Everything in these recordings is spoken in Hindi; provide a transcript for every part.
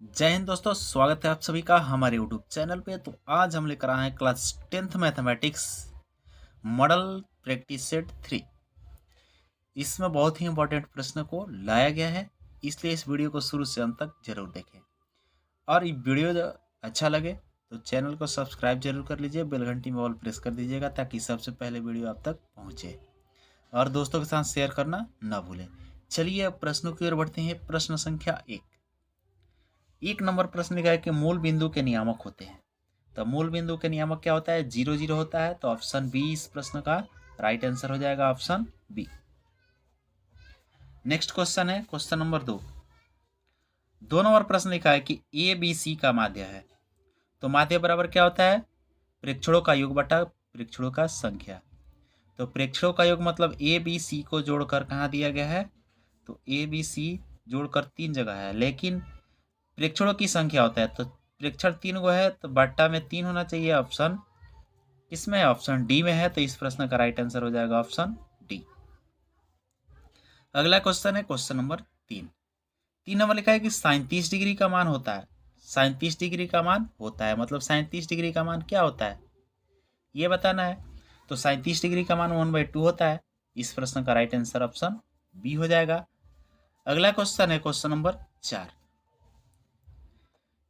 जय हिंद दोस्तों, स्वागत है आप सभी का हमारे यूट्यूब चैनल पे। तो आज हम लेकर आए हैं class 10th mathematics model practice set 3। इसमें बहुत ही इंपॉर्टेंट प्रश्न को लाया गया है, इसलिए इस वीडियो को शुरू से अंत तक जरूर देखें। और ये वीडियो अच्छा लगे तो चैनल को सब्सक्राइब जरूर कर लीजिए, बेल घंटी में ऑल प्रेस कर दीजिएगा ताकि सबसे पहले वीडियो आप तक पहुँचे, और दोस्तों के साथ शेयर करना ना भूलें। चलिए अब प्रश्नों की ओर बढ़ते हैं। प्रश्न संख्या 1 नंबर प्रश्न लिखा है कि मूल बिंदु के नियामक होते हैं। तो मूल बिंदु के नियामक क्या होता है? 0 0 होता है। तो ऑप्शन बी इस प्रश्न का राइट आंसर हो जाएगा, ऑप्शन बी। नेक्स्ट क्वेश्चन है क्वेश्चन नंबर 2 नंबर प्रश्न लिखा है कि ए बी सी का माध्य है। तो माध्य बराबर क्या होता है? प्रेक्षणों का योग बटा प्रेक्षणों का संख्या। तो प्रेक्षणों का योग मतलब ए बी सी को जोड़कर कहाँ दिया गया है? तो ए बी सी जोड़कर 3 जगह है, लेकिन प्रेक्षणों की संख्या होता है। तो प्रेक्षण 3 गो है तो बट्टा में 3 होना चाहिए। ऑप्शन किसमें है? ऑप्शन डी में है। तो इस प्रश्न का राइट आंसर हो जाएगा ऑप्शन डी। अगला क्वेश्चन है क्वेश्चन नंबर 3 नंबर लिखा है कि 37 डिग्री का मान होता है। 37 डिग्री का मान होता है मतलब 37 डिग्री का मान क्या होता है ये बताना है। तो 37 डिग्री का मान 1/2 होता है। इस प्रश्न का राइट आंसर ऑप्शन बी हो जाएगा। अगला क्वेश्चन है क्वेश्चन नंबर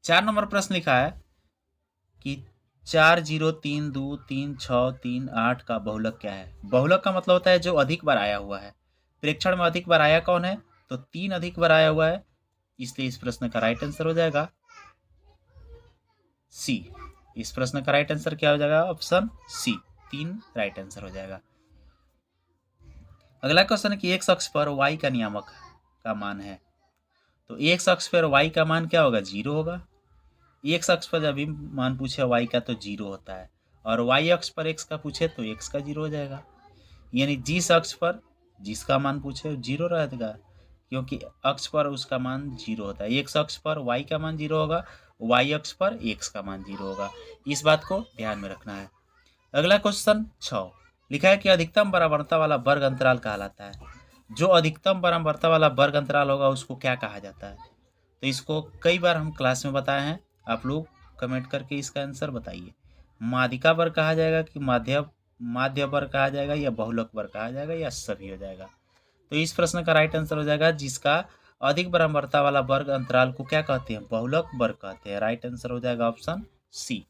4 नंबर प्रश्न लिखा है कि 40323638 का बहुलक क्या है? बहुलक का मतलब होता है जो अधिक बार आया हुआ है। प्रेक्षण में अधिक बार आया कौन है? तो 3 अधिक बार आया हुआ है, इसलिए इस प्रश्न का राइट आंसर हो जाएगा सी। इस प्रश्न का राइट आंसर क्या हो जाएगा? ऑप्शन सी, 3 राइट आंसर हो जाएगा। अगला क्वेश्चन है कि एक अक्ष पर y का नियामक का मान है। तो एक अक्ष पर y का मान क्या होगा? 0 होगा। एक्स अक्ष पर जब भी मान पूछे y का तो 0 होता है, और y अक्ष पर x का पूछे तो x का 0 हो जाएगा। यानी जिस अक्ष पर जिसका मान पूछे 0 रहेगा, क्योंकि अक्ष पर उसका मान 0 होता है। x अक्ष पर y का मान 0 होगा, y अक्ष पर x का मान 0 होगा। इस बात को ध्यान में रखना है। अगला क्वेश्चन 6 लिखा है कि अधिकतम बराबरता वाला वर्ग अंतराल कहलाता है। जो अधिकतम बराबरता वाला वर्ग अंतराल होगा उसको क्या कहा जाता है? तो इसको कई बार हम क्लास में बताए हैं, आप लोग कमेंट करके इसका आंसर बताइए। माध्यिका वर्ग कहा जाएगा कि माध्य वर्ग कहा जाएगा, या बहुलक वर्ग कहा जाएगा, या सभी हो जाएगा? तो इस प्रश्न का राइट आंसर हो जाएगा जिसका अधिक बराबरता वाला वर्ग अंतराल को क्या कहते हैं? बहुलक वर्ग कहते हैं। राइट आंसर हो जाएगा ऑप्शन सी।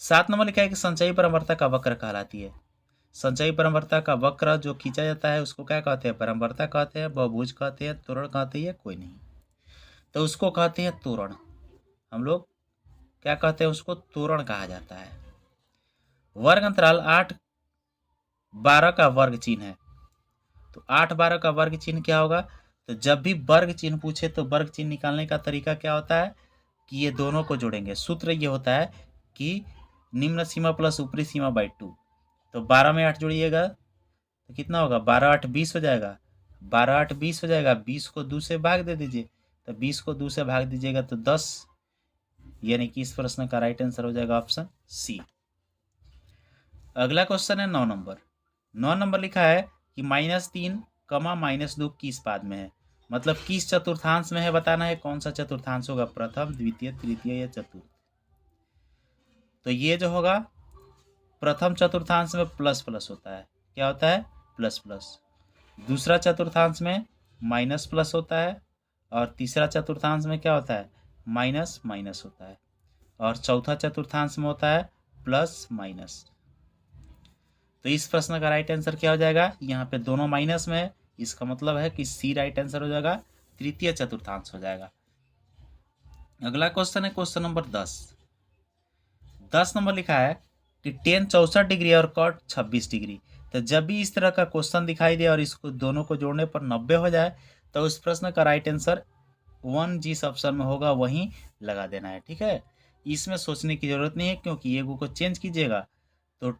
7 नंबर लिखा है कि संचयी बराबरता का वक्र कहलाती है। संचयी बराबरता का वक्र जो खींचा जाता है उसको क्या कहते हैं? बराबरता कहते हैं, बहुभुज कहते हैं, त्वरण कहते हैं, कोई नहीं। तो उसको कहते हैं त्वरण। हम लोग क्या कहते हैं? उसको त्वरण कहा जाता है। वर्ग अंतराल 8 12 का वर्ग चिन्ह है। तो 8 12 का वर्ग चिन्ह क्या होगा? तो जब भी वर्ग चिन्ह पूछे तो वर्ग चिन्ह निकालने का तरीका क्या होता है कि ये दोनों को जोड़ेंगे। सूत्र ये होता है कि निम्न सीमा प्लस ऊपरी सीमा बाई 2। तो 12 में 8 जोड़िएगा तो कितना होगा? 12 8 20 हो जाएगा। 12 8 20 हो जाएगा। 20 को 2 से भाग दे दीजिए। तो 20 को 2 से भाग दीजिएगा तो 10, यानी कि इस प्रश्न का राइट आंसर हो जाएगा ऑप्शन सी। अगला क्वेश्चन है 9 नंबर लिखा है कि -3, -2 किस पाद में है? मतलब किस चतुर्थांश में है बताना है। कौन सा चतुर्थांश होगा? प्रथम, द्वितीय, तृतीय या चतुर्थ? तो ये जो होगा प्रथम चतुर्थांश में प्लस प्लस होता है। क्या होता है? Plus plus. दूसरा चतुर्थांश में माइनस प्लस होता है, और तीसरा चतुर्थांश में क्या होता है? माइनस माइनस होता है, और चौथा चतुर्थांश में होता है प्लस माइनस। तो इस प्रश्न का राइट आंसर क्या हो जाएगा? यहाँ पे दोनों माइनस में है, इसका मतलब है कि सी राइट आंसर हो जाएगा, तृतीय चतुर्थांश हो जाएगा। अगला क्वेश्चन है क्वेश्चन नंबर 10 नंबर लिखा है कि tan 64 डिग्री और cot 26 डिग्री। तो जब भी इस तरह का क्वेश्चन दिखाई दे और इसको दोनों को जोड़ने पर 90 हो जाए तो उस प्रश्न का राइट आंसर 1 जिस ऑप्शन में होगा वहीं लगा देना है। ठीक है, इसमें सोचने की जरूरत नहीं है, क्योंकि ये को चेंज कीजिएगा तो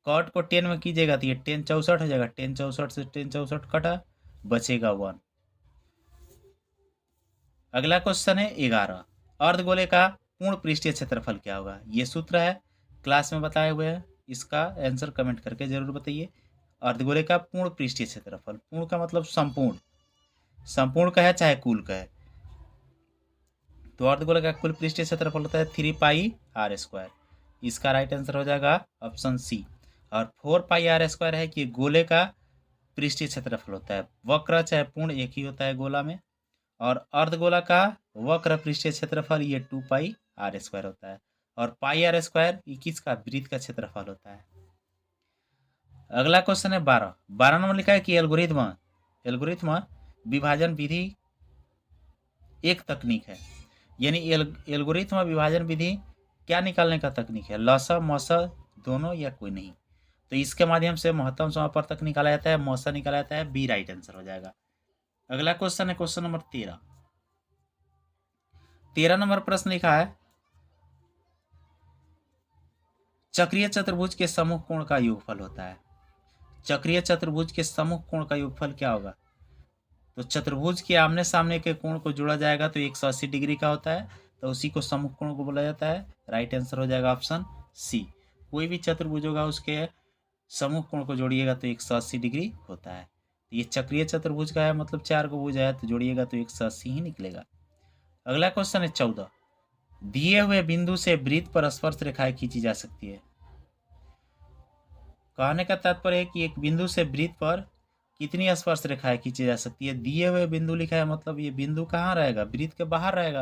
कॉट को 10 में कीजिएगा तो ये tan 64 हो जाएगा। tan 64 से tan 64 कटा, बचेगा 1। अगला क्वेश्चन है 11, अर्धगोले का पूर्ण पृष्ठीय क्षेत्रफल क्या होगा? ये सूत्र है, क्लास में बताए हुए हैं, इसका आंसर कमेंट करके जरूर बताइए। अर्धगोले का पूर्ण पृष्ठीय क्षेत्रफल, पूर्ण का मतलब संपूर्ण, संपूर्ण का है चाहे कुल का है। तो अर्धगोले का कुल पृष्ठीय क्षेत्रफल होता है 3πr²। इसका राइट आंसर हो जाएगा ऑप्शन सी। और 4πr² है कि गोले का पृष्ठीय क्षेत्रफल होता है। वक्र चाहे पूर्ण एक ही होता है गोला में। और अर्धगोला का वक्र पृष्ठीय क्षेत्रफल ये 2πr² होता है। और πr² ये किसका, वृत्त का क्षेत्रफल होता है। अगला क्वेश्चन है 12 नंबर लिखा है कि एल्गोरिथ्म विभाजन विधि एक तकनीक है। यानी एल्गोरिथ्म विभाजन विधि क्या निकालने का तकनीक है, लसा मौसा दोनों या कोई नहीं। तो इसके माध्यम से महत्तम समापवर्तक निकाला जाता है, मौसा निकाला जाता है। बी राइट आंसर हो जाएगा। अगला क्वेश्चन है क्वेश्चन नंबर 13 नंबर प्रश्न लिखा है चक्रीय चतुर्भुज के समूह कोण का योगफल होता है। चक्रीय चतुर्भुज के समूह कोण का योगफल क्या होगा। तो चतुर्भुज के आमने सामने के कोण को जोड़ा जाएगा तो 180 डिग्री का होता है, तो उसी को समूह कोण को बोला जाता है। राइट आंसर हो जाएगा ऑप्शन सी। कोई भी चतुर्भुज होगा उसके समूह कोण को जोड़िएगा तो 180 डिग्री होता है। तो ये चक्रीय चतुर्भुज का है, मतलब 4 को भुज है तो जोड़िएगा तो 180 ही निकलेगा। अगला क्वेश्चन है 14। दिए हुए बिंदु से वृत्त पर स्पर्श रेखाएं खींची जा सकती है। कहने का तात्पर्य है कि एक बिंदु से वृत्त पर कितनी स्पर्श रेखाएं खींची जा सकती है। दिए हुए बिंदु लिखा है, मतलब ये बिंदु कहाँ रहेगा, वृत्त के बाहर रहेगा।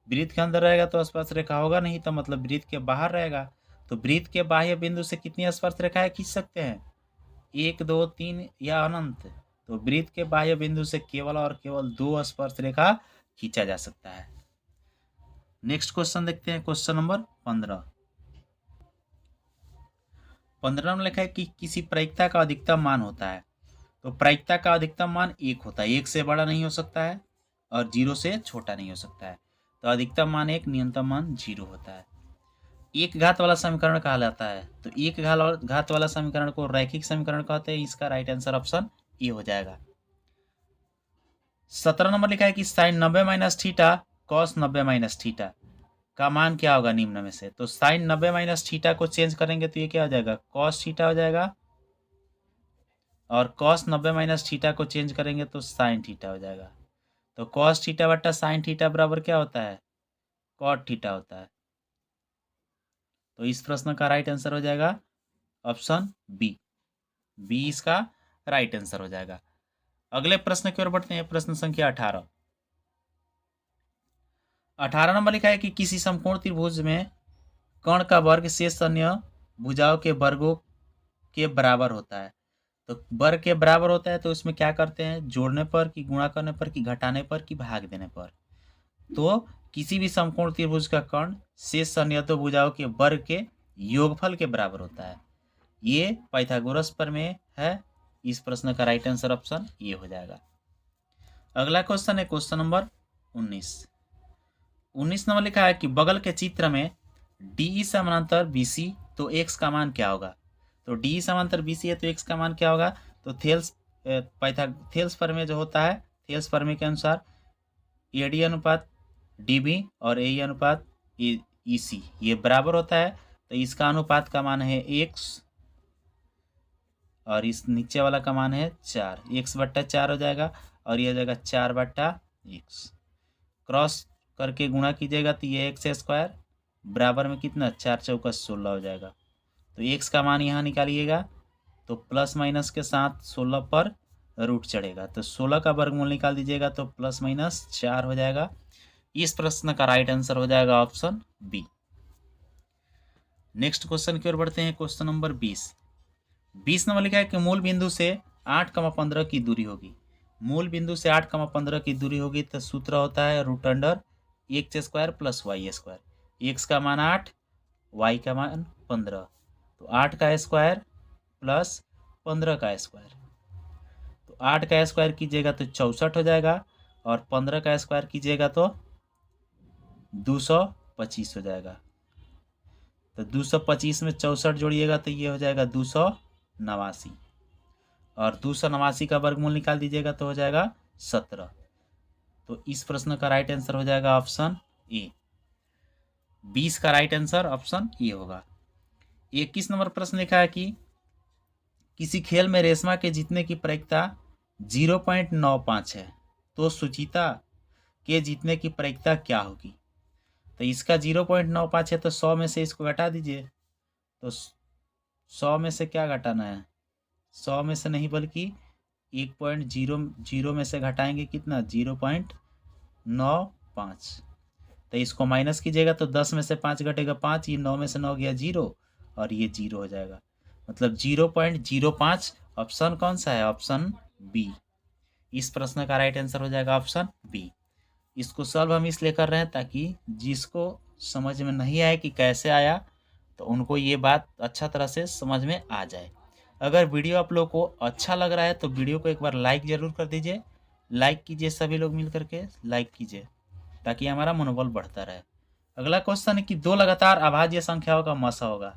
वृत्त के अंदर रहेगा तो स्पर्श रेखा होगा नहीं, तो मतलब वृत्त के बाहर रहेगा। तो वृत्त के बाह्य बिंदु से कितनी स्पर्श रेखाएं खींच सकते हैं, 1 2 3 या अनंत। तो वृत्त के बाह्य बिंदु से केवल और केवल 2 स्पर्श रेखा खींचा जा सकता है। नेक्स्ट क्वेश्चन देखते हैं क्वेश्चन नंबर 15 में लिखा है कि किसी प्रायिकता का अधिकतम मान होता है। तो प्रायिकता का अधिकतम मान 1 होता है, 1 से बड़ा नहीं हो सकता है और 0 से छोटा नहीं हो सकता है। तो अधिकतम मान 1, न्यूनतम मान 0 होता है। एक घात वाला समीकरण कहलाता है। तो एक घात वाला समीकरण को रैखिक समीकरण कहते हैं। इसका राइट आंसर ऑप्शन ए हो जाएगा। 17 नंबर लिखा है कि sine 90 minus theta cos 90 minus theta का मान क्या होगा निम्न में से। तो साइन 90 माइनस थीटा को चेंज करेंगे तो ये क्या हो जाएगा, कॉस थीटा हो जाएगा। और कॉस 90 माइनस थीटा को चेंज करेंगे तो साइन थीटा हो जाएगा। तो कॉस थीटा बट्टा साइन थीटा बराबर क्या होता है, कॉट थीटा होता है। तो इस प्रश्न का राइट आंसर हो जाएगा ऑप्शन बी। बी इसका राइट आंसर हो जाएगा। अगले प्रश्न की ओर बढ़ते हैं, प्रश्न संख्या 18 नंबर लिखा है कि किसी समकोण त्रिभुज में कर्ण का वर्ग शेष अन्य भुजाओं के वर्गों के बराबर होता है। तो वर्ग के बराबर होता है तो इसमें क्या करते हैं, जोड़ने पर कि गुणा करने पर कि घटाने पर कि भाग देने पर। तो किसी भी समकोण त्रिभुज का कर्ण शेष अन्य दो भुजाओं के वर्ग के योगफल के बराबर होता है। ये पाइथागोरस प्रमेय है। इस प्रश्न का राइट आंसर ऑप्शन ये हो जाएगा। अगला क्वेश्चन है क्वेश्चन नंबर 19 नंबर लिखा है कि बगल के चित्र में डी समानांतर बीसी, तो एक्स का मान क्या होगा। तो डी समांतर बीसी है तो एक्स का मान क्या होगा। तो थेल्स प्रमेय जो होता है, थेल्स प्रमेय के अनुसार एडी अनुपात डीबी और ए अनुपात ईसी ये बराबर होता है। तो इसका अनुपात का मान है एक्स और इस नीचे वाला का मान है 4, एक्स बट्टा 4 हो जाएगा और ये हो जाएगा 4 बट्टा एक्स। क्रॉस करके गुणा कीजिएगा तो ये एक्स स्क्वायर बराबर में कितना, 4 चौका 16 हो जाएगा। तो एक्स का मान यहाँ निकालिएगा तो प्लस माइनस के साथ 16 पर रूट चढ़ेगा। तो 16 का वर्गमूल निकाल दीजिएगा तो प्लस माइनस 4 हो जाएगा। इस प्रश्न का राइट आंसर हो जाएगा ऑप्शन बी। नेक्स्ट क्वेश्चन की ओर बढ़ते हैं, क्वेश्चन नंबर 20 नंबर लिखा है कि मूल बिंदु से 8,15 की दूरी होगी। मूल बिंदु से 8,15 की दूरी होगी तो सूत्र होता है root under X square plus Y square. X का मान 8, वाई का मान 15, तो 8 का स्क्वायर प्लस 15 का स्क्वायर। तो 8 का स्क्वायर कीजिएगा तो 64 हो जाएगा और 15 का स्क्वायर कीजिएगा तो 225 हो जाएगा। तो 225 में 64 जोड़िएगा तो ये हो जाएगा 289 और 289 का वर्गमूल निकाल दीजिएगा तो हो जाएगा 17। तो इस प्रश्न का राइट आंसर हो जाएगा ऑप्शन ए। 20 का राइट आंसर ऑप्शन ए होगा। 21 नंबर प्रश्न लिखा है कि किसी खेल में रेशमा के जीतने की प्रायिकता 0.95 है तो सुचिता के जीतने की प्रायिकता क्या होगी। तो इसका 0.95 है, तो 100 में से इसको घटा दीजिए। तो 100 में से क्या घटाना है, 100 में से नहीं बल्कि 1.00 में से घटाएंगे कितना, 0.95। तो इसको माइनस कीजिएगा तो 10 में से 5 घटेगा 5, ये 9 में से 9 गया 0 और ये 0 हो जाएगा। मतलब 0.05 ऑप्शन कौन सा है, ऑप्शन बी। इस प्रश्न का राइट आंसर हो जाएगा ऑप्शन बी। इसको सॉल्व हम इसलिए कर रहे हैं ताकि जिसको समझ में नहीं आए कि कैसे आया तो उनको ये बात अच्छा तरह से समझ में आ जाए। अगर वीडियो आप लोग को अच्छा लग रहा है तो वीडियो को एक बार लाइक ज़रूर कर दीजिए। लाइक कीजिए, सभी लोग मिल करके लाइक कीजिए ताकि हमारा मनोबल बढ़ता रहे। अगला क्वेश्चन है कि दो लगातार अभाज्य संख्याओं का मसा होगा।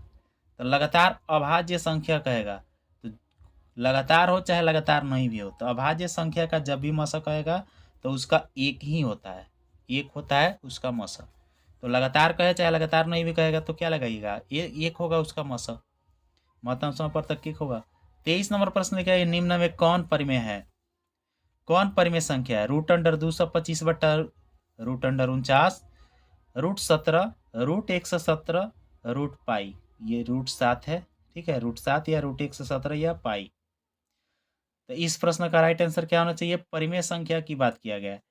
तो लगातार अभाज्य संख्या कहेगा तो लगातार हो चाहे लगातार नहीं भी हो, तो अभाज्य संख्या का जब भी मसा कहेगा तो उसका एक ही होता है, एक होता है उसका मसा। तो लगातार कहे चाहे लगातार नहीं भी कहेगा तो क्या लगाइएगा, एक होगा उसका मसा, महत्तम समय पर तक एक होगा। 23 नंबर प्रश्न लिखा है निम्न में कौन परिमेय है, कौन परिमेय संख्या है। √225/√49, √17, √117, √पाई। ये √7 है, ठीक है, √7 या √117 या पाई। तो इस प्रश्न का राइट आंसर क्या होना चाहिए, परिमेय संख्या की बात किया गया है।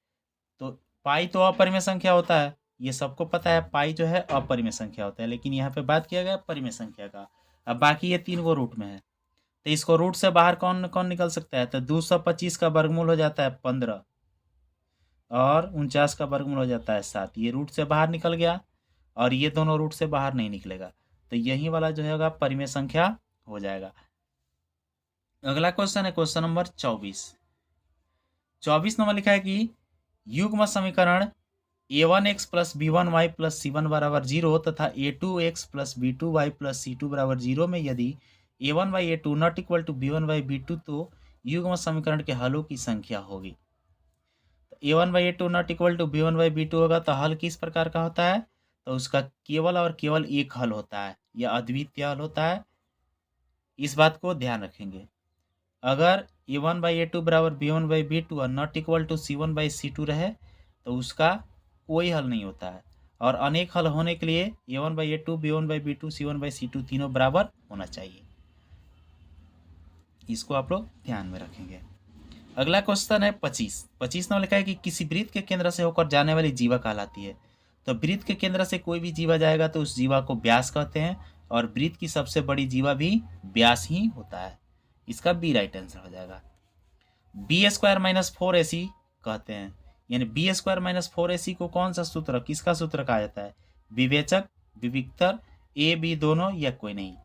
तो पाई तो अपरिमेय संख्या होता है, ये सबको पता है, पाई जो है अपरिमेय संख्या होता है, लेकिन यहाँ पे बात किया गया परिमेय संख्या का। अब बाकी ये 3 गो रूट में है, तो इसको रूट से बाहर कौन कौन निकल सकता है। तो 225 का वर्गमूल हो जाता है 15 और 49 का वर्गमूल हो जाता है 7। ये रूट से बाहर निकल गया और ये दोनों रूट से बाहर नहीं निकलेगा, तो यही वाला जो है परिमेय संख्या हो जाएगा। अगला क्वेश्चन है क्वेश्चन नंबर 24 नंबर लिखा है कि युग्म समीकरण a1x plus b1y plus c1 बराबर 0 तथा a2x plus b2y plus c2 बराबर 0 में यदि a1/a2 not equal to b1/b2 तो युग्म समीकरण के हलों की संख्या होगी। तो a1/a2 not equal to b1/b2 होगा तो हल किस प्रकार का होता है, तो उसका केवल और केवल एक हल होता है, यह अद्वितीय हल होता है। इस बात को ध्यान रखेंगे। अगर a1/a2 बराबर b1/b2 और नॉट इक्वल टू c1/c2 रहे तो उसका कोई हल नहीं होता है, और अनेक हल होने के लिए a1/a2 b1/b2 c1/c2 तीनों बराबर होना चाहिए। इसको आप लोग ध्यान में रखेंगे। अगला क्वेश्चन है 25 नंबर लिखा है कि किसी वृत्त के केंद्र से होकर जाने वाली जीवा कहलाती है। तो वृत्त के केंद्र से कोई भी जीवा जाएगा तो उस जीवा को व्यास कहते हैं, और वृत्त की सबसे बड़ी जीवा भी व्यास ही होता है। इसका बी राइट आंसर हो जाएगा। b² - 4ac कहते हैं, यानी b² - 4ac को कौन सा सूत्र, किसका सूत्र कहा जाता है, विवेचक, विविक्तर, ए बी दोनों या कोई नहीं।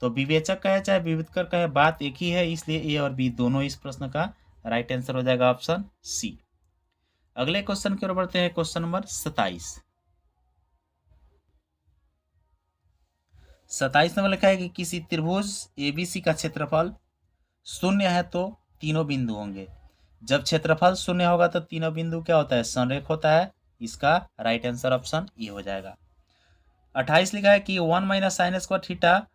तो विवेचक कहे चाहे विविक्तर कहे बात एक ही है, इसलिए ए और बी दोनों इस प्रश्न का राइट आंसर हो जाएगा ऑप्शन सी। अगले क्वेश्चन की ओर बढ़ते हैं, क्वेश्चन नंबर 27 नंबर लिखा है कि किसी त्रिभुज एबीसी का क्षेत्रफल शून्य है तो तीनों बिंदु होंगे। जब क्षेत्रफल शून्य होगा तो तीनों बिंदु क्या होता है, संरेख होता है। इसका राइट आंसर ऑप्शन ए हो जाएगा। 28 लिखा है कि 1 - sin square theta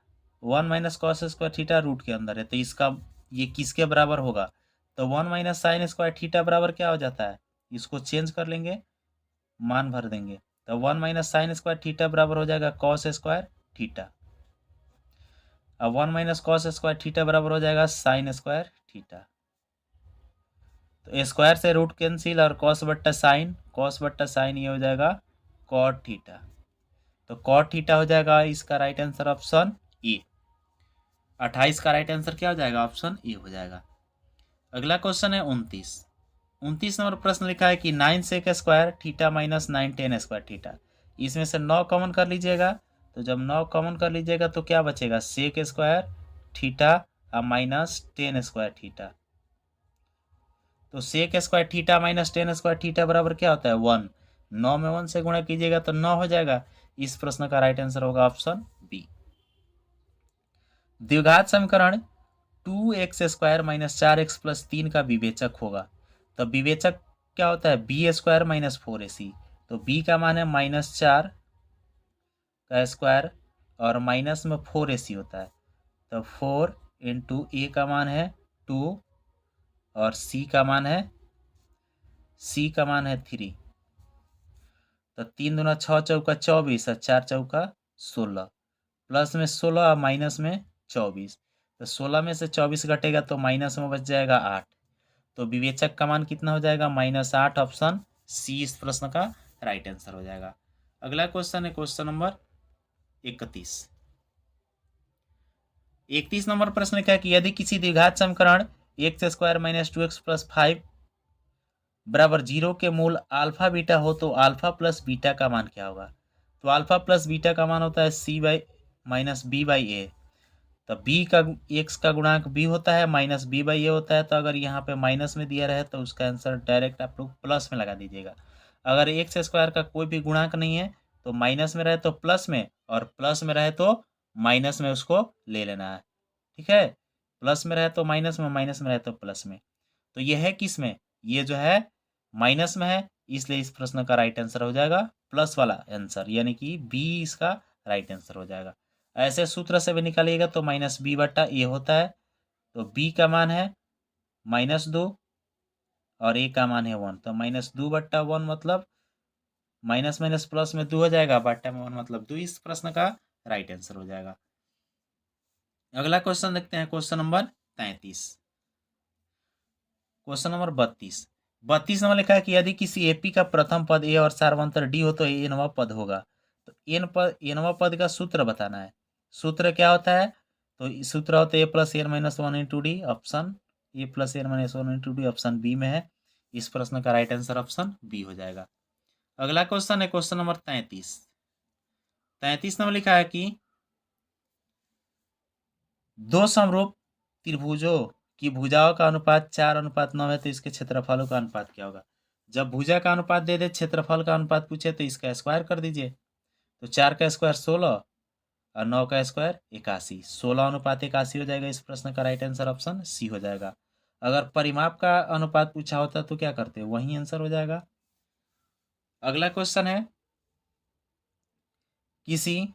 1 - cos square theta root के अंदर है, तो इसका ये किसके बराबर होगा, तो 1 - sin स्क्वायर थीटा बराबर क्या हो जाता है, इसको चेंज कर लेंगे, मान भर देंगे, तो 1 - sin स्क्वायर थीटा बराबर हो जाएगा cos स्क्वायर थीटा। अब 1 - cos स्क्वायर थीटा बराबर हो जाएगा sin स्क्वायर थीटा। तो स्क्वायर से रूट कैंसिल और cos बट्टा साइन ये हो जाएगा cot थीटा। तो cot थीटा हो जाएगा इसका राइट आंसर ऑप्शन ए। 28 का राइट आंसर क्या हो जाएगा, ऑप्शन ए हो जाएगा। अगला क्वेश्चन है 29 नंबर प्रश्न लिखा है कि 9 sec square theta minus 9 tan square theta. इसमें से 9 कॉमन कर लीजिएगा, तो जब 9 कॉमन कर लीजिएगा तो क्या बचेगा, सेक स्क्वायर थीटा और माइनस टेन स्क्वायर थीटा। तो sec square theta minus tan square theta बराबर क्या होता है, 1। 9 में 1 से गुणा कीजिएगा तो 9 हो जाएगा। इस प्रश्न का राइट आंसर होगा ऑप्शन बी। द्विघात समीकरण 2x² - 4x + 3 का विवेचक होगा। तो विवेचक क्या होता है, b² - 4ac। तो b का मान है -4 का स्क्वायर और माइनस में 4ac होता है, तो 4 × a का मान है 2 और c का मान है 3। तो 3 दूना 6 चौका 24 और 4 चौका 16, प्लस में 16 और माइनस में 24। तो 16 में से 24 घटेगा तो माइनस में बच जाएगा 8। तो विवेचक का मान कितना हो जाएगा? -8। ऑप्शन सी इस प्रश्न का राइट आंसर हो जाएगा। अगला क्वेश्चन है क्वेश्चन नंबर 31। 31 नंबर प्रश्न क्या है कि यदि किसी द्विघात समीकरण x² - 2x + 5 बराबर 0 के मूल अल्फा बीटा हो तो अल्फा प्लस बीटा का मान क्या होगा? तो अल्फा प्लस बीटा का मान होता है c/-b/a। तो b का x का गुणांक b होता है, माइनस b/a होता है। तो अगर यहाँ पे माइनस में दिया रहे तो उसका आंसर डायरेक्ट आप लोग प्लस में लगा दीजिएगा। अगर x² का कोई भी गुणांक नहीं है तो माइनस में रहे तो प्लस में, और प्लस में रहे तो माइनस में उसको ले लेना है। ठीक है, प्लस में रहे तो माइनस में, माइनस में रहे तो प्लस में। तो ये है किस में? ये जो है माइनस में है, इसलिए इस प्रश्न का राइट आंसर हो जाएगा प्लस वाला आंसर, यानी कि बी इसका राइट आंसर हो जाएगा। ऐसे सूत्र से भी निकालिएगा तो -b/a होता है। तो b का मान है -2 और a का मान है 1। तो -2/1 मतलब माइनस माइनस प्लस में 2 हो जाएगा, बट्टा में 1 मतलब 2। इस प्रश्न का राइट आंसर हो जाएगा। अगला क्वेश्चन देखते हैं, question number 33। Question number 32 number लिखा है कि यदि किसी एपी का प्रथम पद ए और सार्वंतर डी हो तो ये एनवा पद होगा। तो एनवा पद का सूत्र बताना है। सूत्र क्या होता है? तो सूत्र होता है a+n-1 * d। Option a+n-1 * d option B में है। इस प्रश्न का राइट आंसर ऑप्शन बी हो जाएगा। अगला क्वेश्चन है क्वेश्चन नंबर 33 नंबर लिखा है कि दो समरूप त्रिभुजों की भुजाओं का अनुपात 4:9 है तो इसके क्षेत्रफलों का अनुपात क्या होगा? जब भुजा का अनुपात दे दे, क्षेत्रफल का अनुपात पूछे तो इसका स्क्वायर कर दीजिए। तो 4 का स्क्वायर 16 और 9 का स्क्वायर 81, 16:81 हो जाएगा। इस प्रश्न का राइट आंसर ऑप्शन सी हो जाएगा। अगर परिमाप का अनुपात पूछा होता तो क्या करते? वही आंसर हो जाएगा। अगला क्वेश्चन है, किसी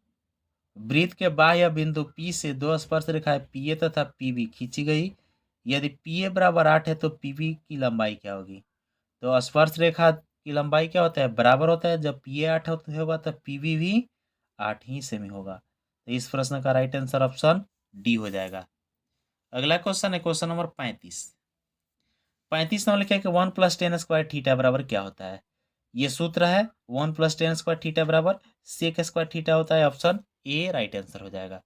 वृत्त के बाह्य बिंदु P से दो स्पर्श रेखाएं PA तथा PB खींची गई। यदि PA बराबर 8 है तो PB की लंबाई क्या होगी? तो स्पर्श रेखा की लंबाई क्या होता है? बराबर होता है। जब PA 8 होगा तो PB भी 8 ही सेमी होगा। तो इस प्रश्न का राइट आंसर ऑप्शन डी हो जाएगा। अगला क्वेश्चन है क्वेश्चन नंबर 35 नंबर लिखा है कि 1+10² थीटा बराबर क्या होता है? ये सूत्र है 1+10² थीटा बराबर sec² थीटा होता है। ऑप्शन ए राइट आंसर हो जाएगा।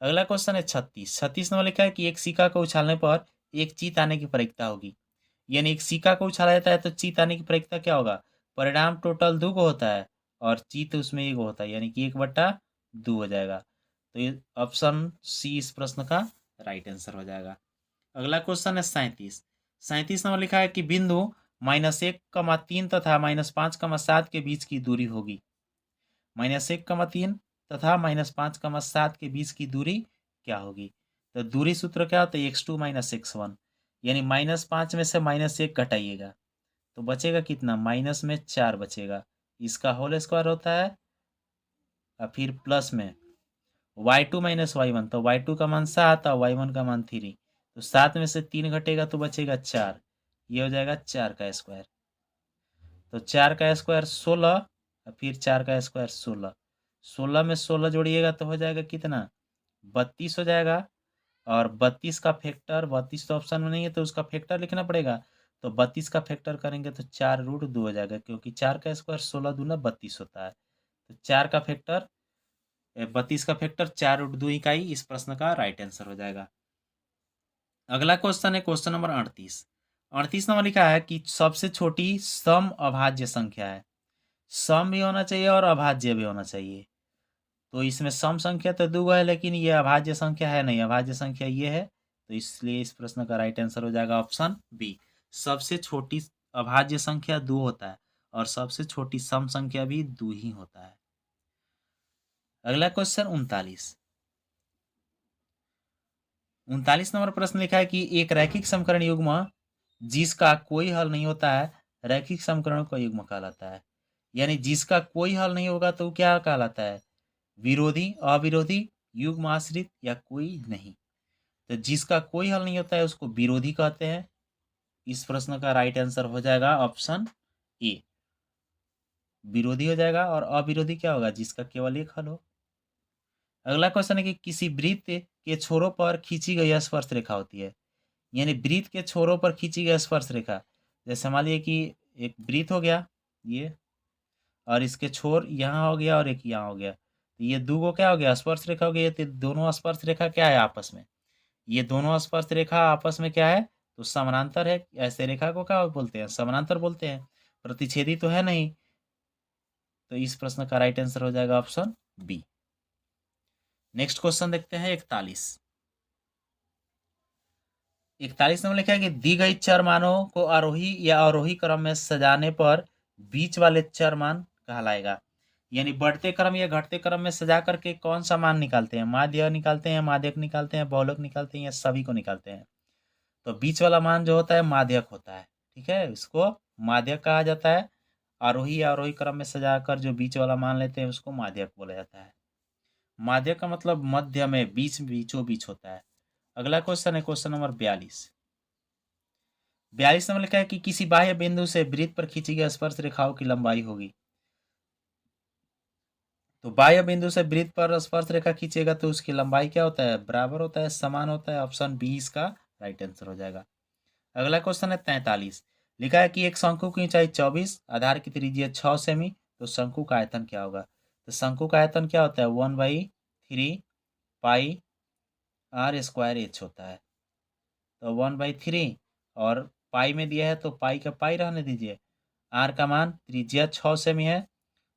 अगला क्वेश्चन है 36 नंबर लिखा है कि एक सिक्का को उछालने पर एक चीत आने की प्रवृत्ति होगी। यानी एक सिक्का को उछाला जाता है तो चीत आने की प्रवृत्ति क्या होगा? परिणाम टोटल 2 को होता है और चीत उसमें 1 होता है, यानी कि 1/2 हो जाएगा। तो ये ऑप्शन सी इस प्रश्न का राइट आंसर हो जाएगा। अगला क्वेश्चन है 37 नंबर लिखा है कि बिंदु -1,3 तथा -5,7 के बीच की दूरी होगी। -1,3 तथा -5,7 के बीच की दूरी क्या होगी? तो दूरी सूत्र क्या होता है? x2 - x1, यानी -5 में से -1 घटाइएगा तो बचेगा कितना? माइनस में 4 बचेगा। इसका होल स्क्वायर होता है और फिर प्लस में y2 - y1, तो y2 का मान 7 और y1 का मान 3। तो 7 में से 3 घटेगा तो बचेगा 4। ये हो जाएगा 4 का स्क्वायर। तो 4 का स्क्वायर 16 और फिर 4 का स्क्वायर 16। 16 में 16 जोड़िएगा तो हो जाएगा कितना? 32 हो जाएगा। और 32 का फैक्टर, 32 तो ऑप्शन में नहीं है तो उसका फैक्टर लिखना पड़ेगा। तो 32 का फैक्टर करेंगे तो 4√2 हो जाएगा, क्योंकि 4 का स्क्वायर 16 दूना 32 होता है। तो 4 का फैक्टर 32 का फैक्टर 4√2 इकाई इस प्रश्न का राइट आंसर हो जाएगा। अगला क्वेश्चन है क्वेश्चन नंबर 38 नंबर लिखा है कि सबसे छोटी सम अभाज्य संख्या है। सम भी होना चाहिए और अभाज्य भी होना चाहिए। तो इसमें सम संख्या तो 2 है, लेकिन ये अभाज्य संख्या है नहीं, अभाज्य संख्या ये है। तो इसलिए इस प्रश्न का राइट आंसर हो जाएगा ऑप्शन बी। सबसे छोटी अभाज्य संख्या 2 होता है और सबसे छोटी सम संख्या भी 2 ही होता है। अगला क्वेश्चन 39 नंबर प्रश्न लिखा है कि एक रैखिक समीकरण युग्म जिसका कोई हल नहीं होता है रैखिक समीकरणों का युग्म कहलाता है। यानी जिसका कोई हल नहीं होगा तो क्या कहलाता है? विरोधी, अविरोधी, युग्म आश्रित या कोई नहीं। तो जिसका कोई हल नहीं होता है उसको विरोधी कहते हैं। इस प्रश्न का राइट आंसर हो जाएगा ऑप्शन ए। विरोधी हो जाएगा, और अविरोधी क्या होगा, जिसका केवल एक हल हो। अगला क्वेश्चन है कि किसी वृत्त के छोरों पर खींची गई स्पर्श रेखा होती है। यानी वृत्त के छोरों पर खींची गई स्पर्श रेखा, जैसे मान लीजिए कि एक वृत्त हो गया ये, और इसके छोर यहाँ हो गया और एक यहाँ हो गया, तो ये दो को क्या हो गया, स्पर्श रेखा हो गई। तो दोनों स्पर्श रेखा क्या है आपस में, ये दोनों स्पर्श रेखा आपस में क्या है, तो समानांतर है। ऐसे रेखा को क्या बोलते हैं, समानांतर बोलते हैं। प्रतिच्छेदी तो है नहीं, तो इस प्रश्न का राइट आंसर हो जाएगा ऑप्शन बी। नेक्स्ट क्वेश्चन देखते हैं 41। 41 में लिखा है कि दी गई चर मानों को आरोही या अवरोही क्रम में सजाने पर बीच वाले चर मान कहलाएगा। यानी बढ़ते क्रम या घटते क्रम में सजा करके कौन सा मान निकालते हैं, माध्य निकालते हैं, माध्यक निकालते हैं, बहुलक निकालते हैं, या सभी को निकालते हैं। तो बीच वाला मान जो होता है माध्यक होता है, ठीक है, इसको माध्यक कहा जाता है। आरोही या अवरोही क्रम में सजाकर जो बीच वाला मान लेते हैं उसको माध्यक बोला जाता है। माध्यक का मतलब मध्य में, बीच, बीचों बीच होता है। अगला क्वेश्चन है क्वेश्चन नंबर 42। 42 नंबर लिखा है कि किसी बाह्य बिंदु से वृत्त पर खींची गई स्पर्श रेखाओं की लंबाई होगी। तो बाह्य बिंदु से वृत्त पर स्पर्श रेखा खींचेगा तो उसकी लंबाई क्या होता है, बराबर होता है, समान होता है। ऑप्शन बी इसका राइट आंसर हो जाएगा। अगला क्वेश्चन है 43। लिखा है कि एक शंकु की ऊंचाई 24, आधार की त्रिज्या 6 सेमी, तो शंकु का आयतन क्या होगा। तो शंकु का आयतन क्या होता है, 1/3 पाई आर स्क्वायर एच होता है। तो 1/3, और पाई में दिया है तो पाई का पाई रहने दीजिए। आर का मान त्रिज्या 6 सेमी है,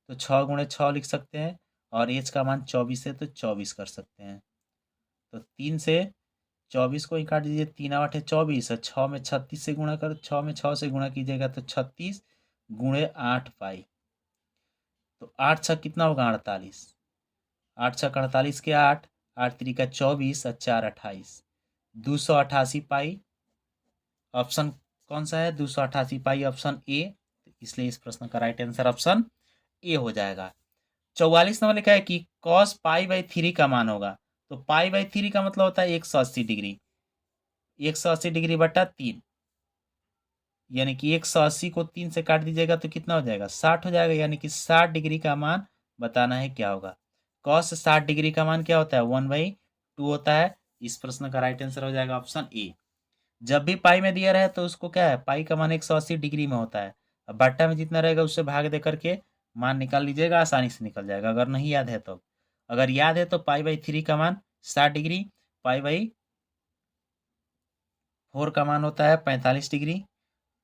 तो 6 × 6 लिख सकते हैं, और एच का मान 24 है तो 24 कर सकते हैं। तो 3 से 24 को ही काट दीजिए, 3×8 = 24, और 6 में 36 से गुणा कर, 6 में 6 से गुणा कीजिएगा तो 36 × 8 पाई। तो 8×6 कितना होगा, 48। 8×6 48 के 8, 8×3 = 24, और 4 28, 288 पाई। ऑप्शन कौन सा है, 288 पाई, ऑप्शन ए। इसलिए इस प्रश्न का राइट आंसर ऑप्शन ए हो जाएगा। 44 नंबर लिखा है कि cos π/3 का मान होगा। तो π/3 का मतलब होता है 180 डिग्री, 180 डिग्री बटा 3, यानी कि 180 को 3 से काट दीजिएगा तो कितना हो जाएगा, 60 हो जाएगा। यानी कि 60 डिग्री का मान बताना है क्या होगा। cos 60 डिग्री का मान क्या होता है, 1/2 होता है। इस प्रश्न का राइट आंसर हो जाएगा ऑप्शन ए। जब भी पाई में दिया रहे तो उसको क्या है, पाई का मान 180 डिग्री में होता है। अब बट्टा में जितना रहेगा उससे भाग दे करके मान निकाल लीजिएगा, आसानी से निकल जाएगा। अगर नहीं याद है तो, अगर याद है तो π/3 का मान 60 डिग्री, π/4 का मान होता है 45 डिग्री,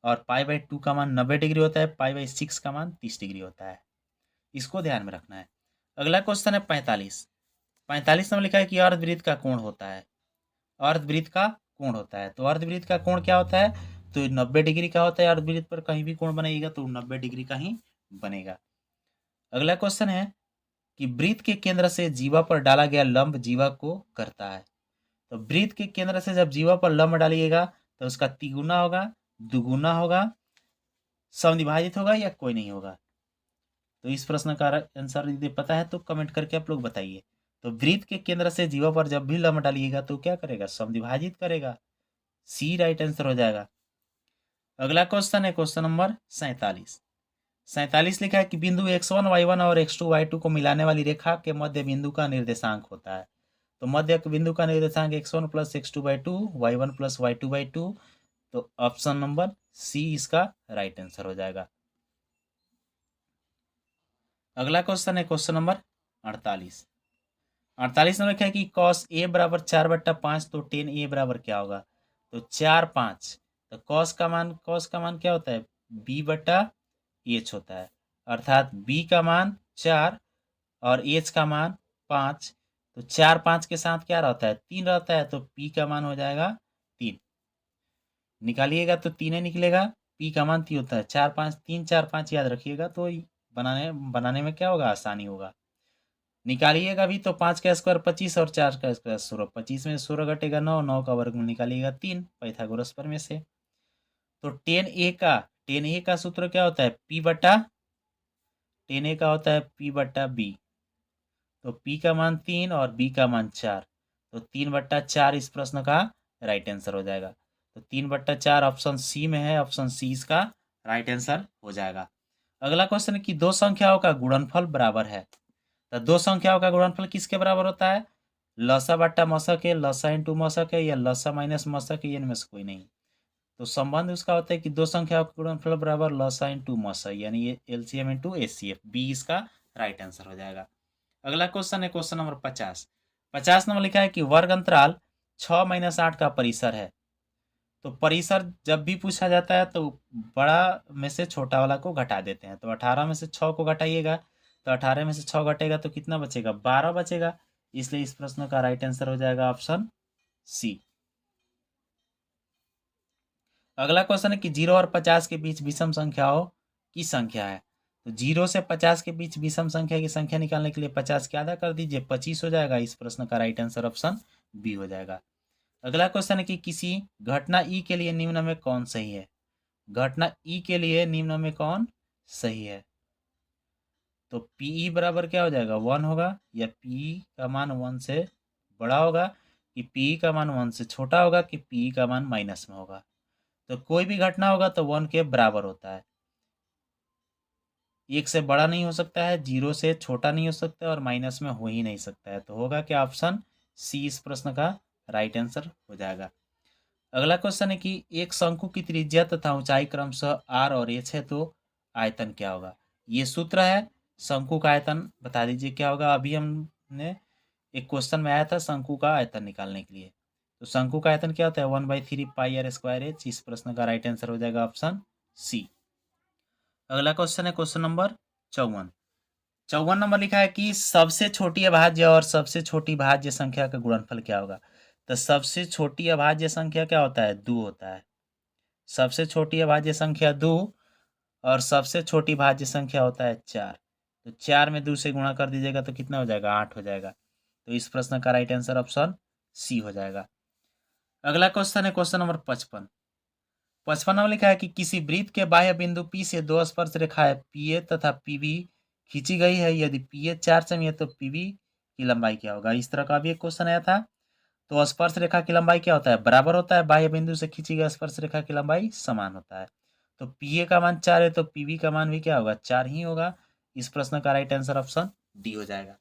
और π/2 का मान 90 डिग्री होता है, π/6 का मान 30 डिग्री होता है। इसको ध्यान में रखना है। अगला क्वेश्चन है 45। 45 में लिखा है कि अर्धवृत्त का कोण होता है। अर्धवृत्त का कोण होता है, तो अर्धवृत्त का कोण क्या होता है, तो 90 डिग्री का होता है। अर्धवृत्त पर कहीं भी कोण बनेगा तो 90 डिग्री का ही बनेगा। अगला क्वेश्चन है कि वृत्त के केंद्र से जीवा पर डाला गया लंब जीवा को करता है। तो वृत्त के केंद्र से जब जीवा पर लंब डालिएगा तो उसका तिगुना होगा, दुगुना होगा, समविभाजित होगा, या कोई नहीं होगा। तो इस प्रश्न का आंसर यदि पता है तो कमेंट करके आप लोग बताइए। तो वृत्त के केंद्र से जीवा पर जब भी लंब डालिएगा तो क्या करेगा, समविभाजित करेगा। सी राइट आंसर हो जाएगा। अगला क्वेश्चन है क्वेश्चन नंबर 47। 47 लिखा है कि बिंदु x1 y1 और x2 y2 को मिलाने वाली रेखा के मध्य बिंदु का निर्देशांक होता है। तो मध्य बिंदु का निर्देशांक x1 + x2/2, y1 + y2/2। तो ऑप्शन नंबर सी इसका राइट आंसर हो जाएगा। अगला क्वेश्चन है क्वेश्चन नंबर 48। 48 में लिखा है कि cos a = 4/5, तो tan a बराबर क्या होगा, तो 4/5। तो cos का मान क्या होता है, b/h होता है, अर्थात b का मान 4 और h का मान 5। तो 4/5 के साथ क्या रहता है, 3 रहता है, तो p का मान हो जाएगा 3। निकालिएगा तो 3 निकलेगा, p का मान 3 होता है। 4/5 3 4/5 याद रखिएगा, तो बनाने में क्या होगा, आसानी होगा। निकालिएगा भी तो 5 का स्क्वायर 25 और 4 का स्क्वायर 16, 25 में 16 घटेगा 9, 9 का वर्गमूल निकालिएगा 3 पाइथागोरस प्रमेय से। तो टेन ए का सूत्र क्या होता है, टेन ए का होता है p/b। तो p का मान 3 और b का मान 4, तो 3/4 इस प्रश्न का राइट आंसर हो जाएगा। तो 3/4 ऑप्शन सी में है, ऑप्शन सी इसका राइट आंसर हो जाएगा। अगला क्वेश्चन है कि दो संख्याओं का गुणनफल बराबर है। तो दो संख्याओं का गुणनफल किसके बराबर होता है? लसा बट्टा मशक है, लसा इंटू मशक है, या लसा माइनस मशक है, इनमें से कोई नहीं। तो संबंध उसका होता है कि दो संख्याओं का गुणनफल बराबर लसा इंटू मशक, यानी ये एलसीएम इंटू एचसीएफ। बी इसका राइट आंसर हो जाएगा। अगला क्वेश्चन है क्वेश्चन नंबर 50। 50 नंबर लिखा है कि वर्ग अंतराल 6-8 का परिसर है। तो परिसर जब भी पूछा जाता है तो बड़ा में से छोटा वाला को घटा देते हैं। तो 18 में से 6 को घटाइएगा, तो 18 में से 6 घटेगा तो कितना बचेगा? 12 बचेगा। इसलिए इस प्रश्न का राइट आंसर हो जाएगा ऑप्शन सी। अगला क्वेश्चन है कि 0 और 50 के बीच विषम संख्याओं की संख्या है। तो 0 से 50 के बीच विषम संख्या की संख्या निकालने के लिए 50 के आधा कर दीजिए, 25 हो जाएगा। इस प्रश्न का राइट आंसर ऑप्शन बी हो जाएगा। अगला क्वेश्चन है कि किसी घटना ई के लिए निम्न में कौन सही है? घटना ई के लिए निम्न में कौन सही है? तो पीई बराबर क्या हो जाएगा? 1 होगा, या पीई का मान 1 से बड़ा होगा, कि पीई का मान 1 से छोटा होगा, कि पीई का मान माइनस में होगा। तो कोई भी घटना होगा तो 1 के बराबर होता है। 1 से बड़ा नहीं हो सकता है, 0 से छोटा नहीं हो सकता है, और माइनस में हो ही नहीं सकता है। तो होगा क्या? ऑप्शन सी इस प्रश्न का राइट आंसर हो जाएगा। अगला क्वेश्चन है कि एक शंकु की त्रिज्या तथा ऊंचाई क्रमशः आर और एच है, तो आयतन क्या होगा? ये सूत्र है। शंकु का आयतन बता दीजिए क्या होगा। अभी हमने एक क्वेश्चन में आया था शंकु का आयतन निकालने के लिए। तो शंकु का आयतन क्या होता है? 1/3 पाई आर स्क्वायर एच। इस प्रश्न का राइट आंसर हो जाएगा ऑप्शन सी। अगला क्वेश्चन है क्वेश्चन नंबर 54। 54 नंबर लिखा है कि सबसे छोटी अभाज्य और सबसे छोटी भाज्य संख्या का गुणनफल क्या होगा? तो सबसे छोटी अभाज्य संख्या क्या होता है? 2 होता है। सबसे छोटी अभाज्य संख्या 2, और सबसे छोटी भाज्य संख्या होता है 4। तो 4 में 2 से गुणा कर दीजिएगा तो कितना हो जाएगा? 8 हो जाएगा। तो इस प्रश्न का राइट आंसर ऑप्शन सी हो जाएगा। अगला क्वेश्चन है क्वेश्चन नंबर 55। 55 नंबर लिखा है कि किसी वृत्त के बाह्य बिंदु P से दो स्पर्श रेखाएं PA तथा PB खींची गई है। यदि PA 4 सेमी है तो PB की लंबाई क्या होगा? इस तरह का भी एक क्वेश्चन आया था। तो स्पर्श रेखा की लंबाई क्या होता है? बराबर होता है। बाह्य बिंदु से खींची गई स्पर्श रेखा की लंबाई समान होता है। तो PA का मान 4 है तो PB का मान भी क्या होगा? 4 ही होगा। इस प्रश्न का राइट आंसर ऑप्शन डी हो जाएगा।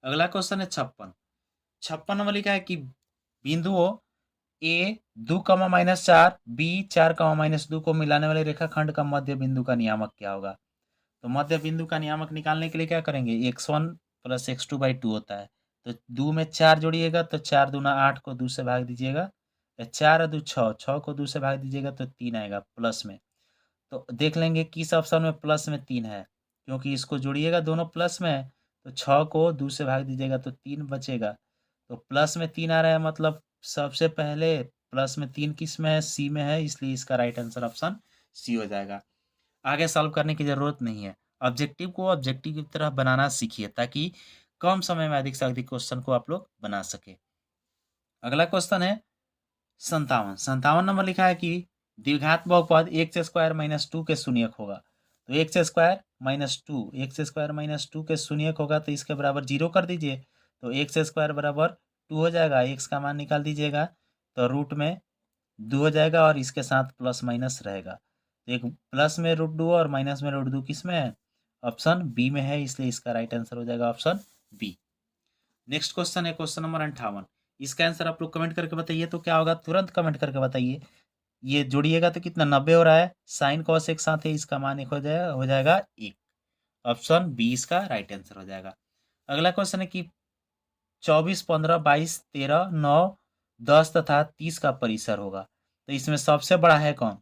अगला क्वेश्चन है 56। 56 नंबर लिखा है कि बिंदुओं ए 2, -4, बी 4, -2 को मिलाने वाले रेखाखंड का मध्य बिंदु का नियामक क्या होगा? तो मध्य बिंदु का नियामक निकालने के लिए क्या करेंगे? x1 + x2/2 होता है। तो 2 में 4 जोड़िएगा तो 4 दूना 8 को 2 से भाग दीजिएगा, 4 और 2 6, 6 को 2 से भाग दीजिएगा तो 3 आएगा प्लस में। तो देख लेंगे किस ऑप्शन में प्लस में 3 है, क्योंकि इसको जोड़िएगा दोनों प्लस में है। तो 6 को 2 से भाग दीजिएगा तो 3 बचेगा। तो प्लस में 3 आ रहा है, मतलब सबसे पहले प्लस में 3 किस में है? सी में है। इसलिए इसका राइट आंसर ऑप्शन सी हो जाएगा। आगे सॉल्व करने की ज़रूरत नहीं है। ऑब्जेक्टिव को ऑब्जेक्टिव की तरह बनाना सीखिए, ताकि कम समय में अधिक से अधिक क्वेश्चन को आप लोग बना सके। अगला क्वेश्चन है 57। 57 नंबर लिखा है कि द्विघात बहुपद x² - 2 के शून्यक होगा। तो x² - 2 के शून्यक होगा तो इसके बराबर 0 कर दीजिए। तो x² बराबर 2 हो जाएगा। x का मान निकाल दीजिएगा तो रूट में 2 हो जाएगा, और इसके साथ प्लस माइनस रहेगा। तो एक प्लस में √2 और माइनस में √2 किस में है? ऑप्शन बी में है। इसलिए इसका राइट आंसर हो जाएगा ऑप्शन बी। नेक्स्ट क्वेश्चन है क्वेश्चन नंबर 58। इसका आंसर आप लोग कमेंट करके बताइए तो क्या होगा? तुरंत कमेंट करके बताइए। ये जोड़िएगा तो कितना? 90 हो रहा है। साइन कॉस एक साथ है, इसका मान एक हो जाएगा 1। ऑप्शन बी इसका राइट आंसर हो जाएगा। अगला क्वेश्चन है कि 24, 15, 22, 13, 9, 10 तथा 30 का परिसर होगा। तो इसमें सबसे बड़ा है कौन?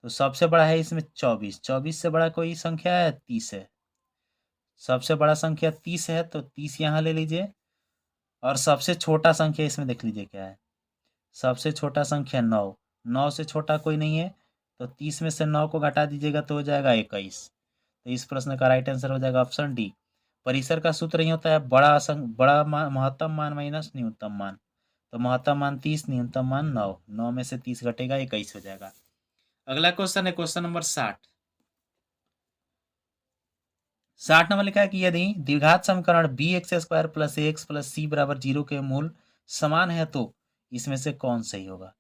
तो सबसे बड़ा है इसमें 24। 24 से बड़ा कोई संख्या है? 30 है। सबसे बड़ा संख्या 30 है तो 30 यहाँ ले लीजिए। और सबसे छोटा संख्या इसमें देख लीजिए क्या है। सबसे छोटा संख्या 9। 9 से छोटा कोई नहीं है। तो 30 में से 9 को घटा दीजिएगा तो हो जाएगा 21। तो इस प्रश्न का राइट आंसर हो जाएगा ऑप्शन डी। परिसर का सूत्र ही होता है बड़ा महत्तम मान माइनस न्यूनतम मान। तो महत्तम मान 30, न्यूनतम मान 9। 9 में से 30 घटेगा 21 हो जाएगा। अगला क्वेश्चन है क्वेश्चन नंबर 60। 60 नंबर लिखा है कि यदि द्विघात समीकरण bx² + ax + c = 0 के मूल समान है तो इसमें से कौन सही होगा?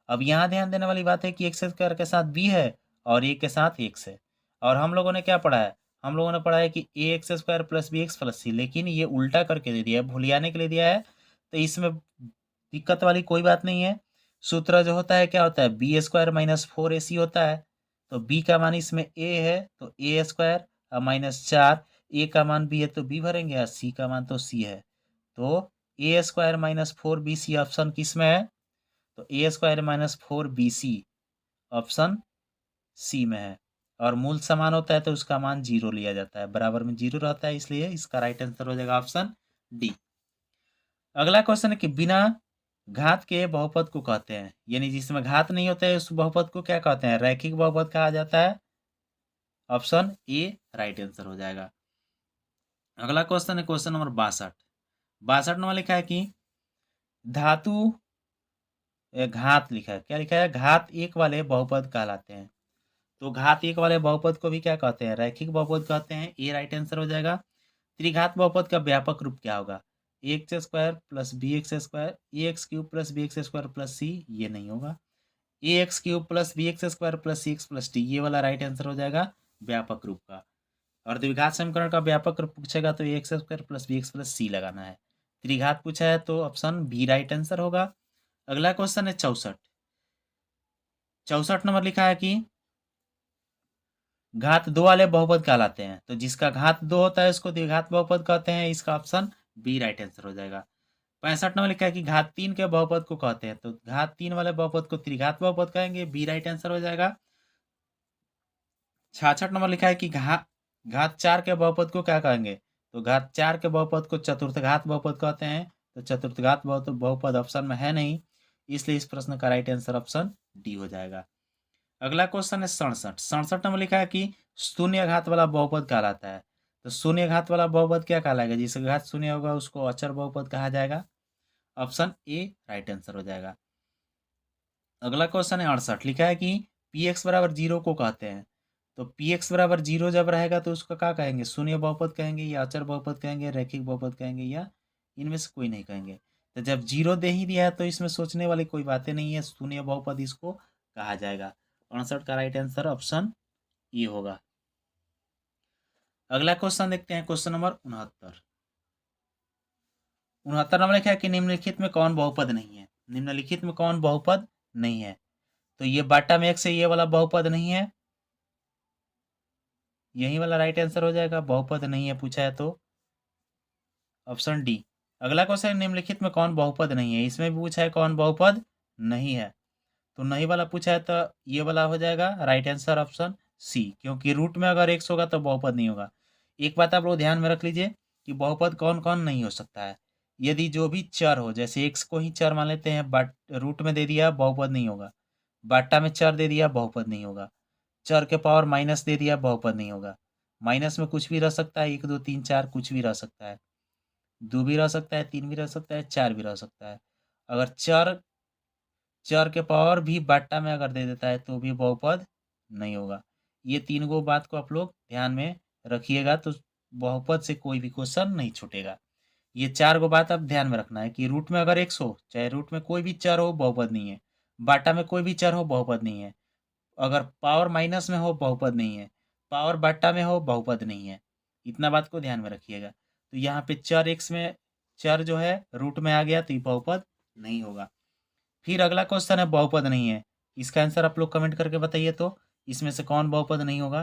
अब यहाँ ध्यान देने वाली बात है कि x² के साथ b है और a के साथ x है। और हम लोगों ने क्या पढ़ा है, हम लोगों ने पढ़ा है कि a x square plus b x plus c, लेकिन ये उल्टा करके दे दिया है, भुलियाने के लिए दिया है, तो इसमें दिक्कत वाली कोई बात नहीं है। सूत्र जो होता है क्या होता है, बी स्क्वायर माइनस 4ac होता है। तो बी का मान इसमें ए है तो ए स्क्वायर और -4, ए का मान बी है तो बी भरेंगे और सी का मान तो सी है। तो ए स्क्वायर -4bc ऑप्शन किस में है, तो ए स्क्वायर -4bc ऑप्शन सी में है। और मूल समान होता है तो उसका मान 0 लिया जाता है, बराबर में 0 रहता है, इसलिए इसका राइट आंसर हो जाएगा ऑप्शन डी। अगला क्वेश्चन है कि बिना घात के बहुपद को कहते हैं, यानी जिसमें घात नहीं होता है उस बहुपद को क्या कहते हैं, रैखिक बहुपद कहा जाता है। ऑप्शन ए राइट आंसर हो जाएगा। अगला क्वेश्चन है क्वेश्चन नंबर 62 नंबर लिखा है कि धातु घात लिखा है, क्या लिखा है, घात एक वाले बहुपद कहलाते हैं। तो घात एक वाले बहुपद को भी क्या कहते हैं, रैखिक बहुपद कहते हैं, ए राइट आंसर हो जाएगा। त्रिघात बहुपद का व्यापक रूप क्या होगा, a x square plus b x square, a x cube plus b x square plus c, ये नहीं होगा। A x cube plus b x square plus c x plus t, ये वाला राइट आंसर हो जाएगा व्यापक रूप का। और द्विघात समीकरण का व्यापक रूप पूछेगा तो a x square plus b x plus c लगाना है। त्रिघात पूछा है तो ऑप्शन बी राइट आंसर होगा। अगला क्वेश्चन है 64 नंबर लिखा है कि घात दो वाले बहुपद कहलाते हैं, तो जिसका घात 2 होता है उसको द्विघात बहुपद कहते हैं, इसका ऑप्शन बी राइट आंसर हो जाएगा। 65 नंबर लिखा है कि घात 3 के बहुपद को कहते हैं, तो घात 3 वाले बहुपद को त्रिघात बहुपद कहेंगे, बी राइट आंसर हो जाएगा। 66 नंबर लिखा है कि घात 4 के बहुपद को क्या कहेंगे, तो घात 4 के बहुपद को चतुर्थघात बहुपद कहते हैं, तो चतुर्थघात बहुपद ऑप्शन में है नहीं, इसलिए इस प्रश्न का राइट आंसर ऑप्शन डी हो जाएगा। अगला क्वेश्चन है 67 नंबर लिखा है कि शून्य घात वाला बहुपद कहलाता है, तो शून्य घात वाला बहुपद क्या कहलाएगा, जिसका घात शून्य होगा उसको अचर बहुपद कहा जाएगा, ऑप्शन ए राइट आंसर हो जाएगा। अगला क्वेश्चन है 68 लिखा है कि पी एक्स बराबर 0 को कहते हैं, तो पी एक्स बराबर 0 जब रहेगा तो उसका क्या कहेंगे, शून्य बहुपद कहेंगे या अचर बहुपद कहेंगे, रैखिक बहुपद कहेंगे, या इनमें से कोई नहीं कहेंगे। तो जब 0 दे ही दिया है तो इसमें सोचने वाली कोई बातें नहीं है, शून्य बहुपद इसको कहा जाएगा। 68 का राइट आंसर ऑप्शन ई होगा। अगला क्वेश्चन देखते हैं क्वेश्चन नंबर 69 नंबर लिखा है कि निम्नलिखित में कौन बहुपद नहीं है, निम्नलिखित में कौन बहुपद नहीं है, तो ये बाटा में एक से ये वाला बहुपद नहीं है, यही वाला राइट आंसर हो जाएगा, बहुपद नहीं है पूछा है तो ऑप्शन डी। अगला क्वेश्चन निम्नलिखित में कौन बहुपद नहीं है, इसमें भी पूछा है कौन बहुपद नहीं है, तो नहीं वाला पूछा है तो ये वाला हो जाएगा राइट आंसर ऑप्शन सी, क्योंकि रूट में अगर एक्स होगा तो बहुपद नहीं होगा। एक बात आप लोग ध्यान में रख लीजिए कि बहुपद कौन कौन नहीं हो सकता है, यदि जो भी चर हो, जैसे एक्स को ही चर मान लेते हैं, बट रूट में दे दिया बहुपद नहीं होगा, बाटा में चर दे दिया बहुपद नहीं होगा, चर के पावर माइनस दे दिया बहुपद नहीं होगा, माइनस में कुछ भी रह सकता है, 1 2 3 4 कुछ भी रह सकता है, 2 भी रह सकता है, 3 भी रह सकता है, 4 भी रह सकता है। अगर चर चर के पावर भी बाटा में अगर दे देता है तो भी बहुपद नहीं होगा। ये 3 गो बात को आप लोग ध्यान में रखिएगा, तो बहुपद से कोई भी क्वेश्चन नहीं छूटेगा। ये 4 गो बात आप ध्यान में रखना है कि रूट में अगर एक्स हो, चाहे रूट में कोई भी चर हो, बहुपद नहीं है, बाटा में कोई भी चर हो, बहुपद नहीं है, अगर पावर माइनस में हो बहुपद नहीं है, पावर बाटा में हो बहुपद नहीं है, इतना बात को ध्यान में रखिएगा। तो यहाँ पे चर एक्स में चर जो है रूट में आ गया तो ये बहुपद नहीं होगा। फिर अगला क्वेश्चन है बहुपद नहीं है, इसका आंसर आप लोग कमेंट करके बताइए, तो इसमें से कौन बहुपद नहीं होगा,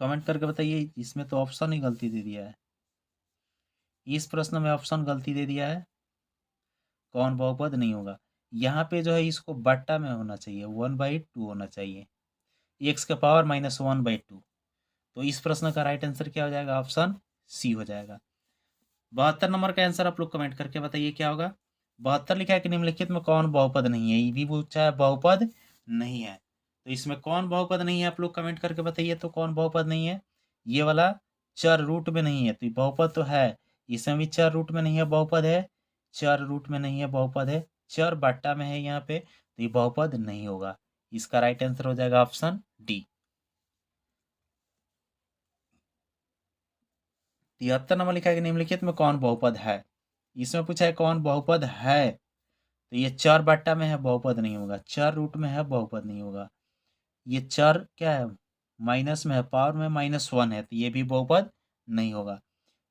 कमेंट करके बताइए। इसमें तो ऑप्शन ही गलती दे दिया है, इस प्रश्न में ऑप्शन गलती दे दिया है, कौन बहुपद नहीं होगा। यहाँ पे जो है इसको बट्टा में होना चाहिए, 1/2 होना चाहिए, एक्स के पावर -1/2। तो इस प्रश्न का राइट आंसर क्या हो जाएगा, ऑप्शन सी हो जाएगा। 72 नंबर का आंसर आप लोग कमेंट करके बताइए क्या होगा। 72 लिखा है कि निम्नलिखित में कौन बहुपद नहीं है, ये भी पूछा है बहुपद नहीं है, तो इसमें कौन बहुपद नहीं है आप लोग कमेंट करके बताइए, तो कौन बहुपद नहीं है। ये वाला चर रूट में नहीं है तो ये बहुपद तो है, इसमें भी चर रूट में नहीं है बहुपद है, चर रूट में नहीं है बहुपद है, चर बाटा में है यहाँ पे, तो ये बहुपद नहीं होगा, इसका राइट आंसर हो जाएगा ऑप्शन डी। 73 नंबर लिखा है कि निम्नलिखित में कौन बहुपद है, इसमें पूछा है कौन बहुपद है, तो ये चर बाटा में है बहुपद नहीं होगा, चर रूट में है बहुपद नहीं होगा, ये चर क्या है माइनस में है, पावर में -1 है, तो ये भी बहुपद नहीं होगा।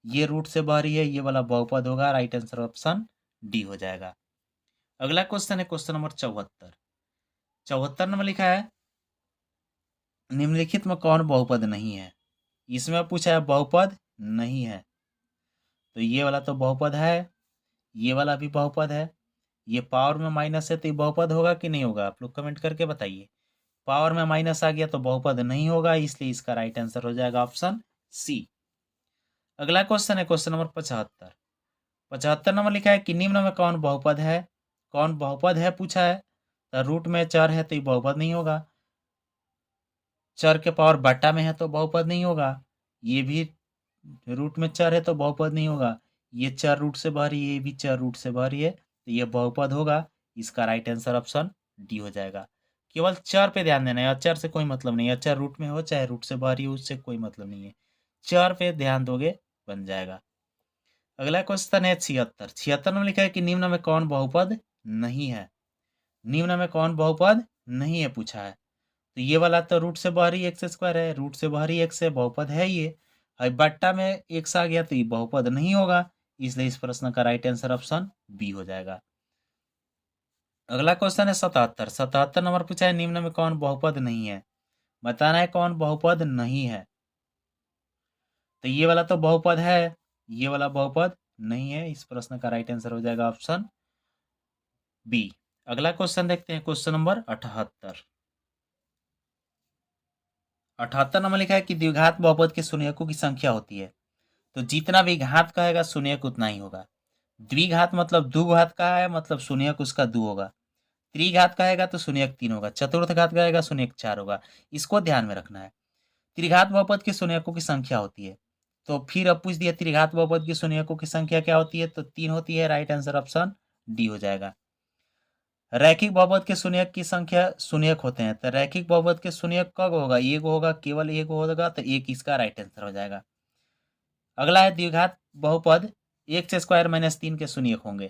ये रूट से बाहरी है, ये वाला बहुपद होगा। राइट आंसर ऑप्शन डी हो जाएगा। अगला क्वेश्चन है क्वेश्चन नंबर 74। 74 नंबर लिखा है निम्नलिखित में कौन बहुपद नहीं है। इसमें पूछा है बहुपद नहीं है, तो ये वाला तो बहुपद है, ये वाला भी बहुपद है, ये पावर में माइनस है, तो ये बहुपद होगा कि नहीं होगा, आप लोग कमेंट करके बताइए। पावर में माइनस आ गया तो बहुपद नहीं होगा, इसलिए इसका राइट आंसर हो जाएगा ऑप्शन सी। अगला क्वेश्चन है क्वेश्चन नंबर 75। 75 नंबर लिखा है कि निम्न में कौन बहुपद है। कौन बहुपद है पूछा है, तो रूट में चर है तो ये बहुपद नहीं होगा। चर के पावर बट्टा में है तो बहुपद नहीं होगा। ये भी रूट में चर है तो बहुपद नहीं होगा। ये चर रूट से बाहरी, ये भी चर रूट से बाहरी है, तो ये बहुपद होगा। इसका राइट आंसर ऑप्शन डी हो जाएगा। केवल चर पे ध्यान देना है, अचर से कोई मतलब नहीं है। अचर रूट में हो चाहे रूट से बाहरी हो, उससे कोई मतलब नहीं है। चर पे ध्यान दोगे बन जाएगा। अगला क्वेश्चन है 76। 76 में लिखा है कि निम्न में कौन बहुपद नहीं है। निम्न में कौन बहुपद नहीं है पूछा है, तो ये वाला तो रूट से बाहरी एक्स स्क्वायर है, रूट से बाहरी एक्स है, बहुपद है ये। अब बट्टा में एक्स आ गया तो ये बहुपद नहीं होगा, इसलिए इस प्रश्न का राइट आंसर ऑप्शन बी हो जाएगा। अगला क्वेश्चन है 77। 77 नंबर पूछा है निम्न में कौन बहुपद नहीं है। बताना है कौन बहुपद नहीं है, तो ये वाला तो बहुपद है, ये वाला बहुपद नहीं है। इस प्रश्न का राइट आंसर हो जाएगा ऑप्शन बी। अगला क्वेश्चन देखते हैं क्वेश्चन नंबर 78। 78 नंबर लिखा है कि द्विघात बहुपद के शून्यकों की संख्या होती है, तो जितना भी घात कहेगा शून्यक उतना ही होगा। द्विघात मतलब दो घात का है, मतलब शून्यक उसका दो होगा। त्रिघात कहेगा तो शून्यक 3 होगा। चतुर्थ घात कहेगा शून्यक 4 होगा। इसको ध्यान में रखना है। त्रिघात बहुपद के शून्यकों की संख्या होती है, तो फिर अब पूछ दिया त्रिघात बहुपद के शून्यकों की संख्या क्या होती है, तो 3 होती है। राइट आंसर ऑप्शन डी हो जाएगा। रैखिक बहुपद के शून्यक की संख्या शून्यक होते हैं, तो रैखिक बहुपद के शून्यक कब होगा, एक होगा, केवल एक होगा, तो एक इसका राइट आंसर हो जाएगा। अगला है द्विघात बहुपद एक्स स्क्वायर -3 के शून्यक होंगे,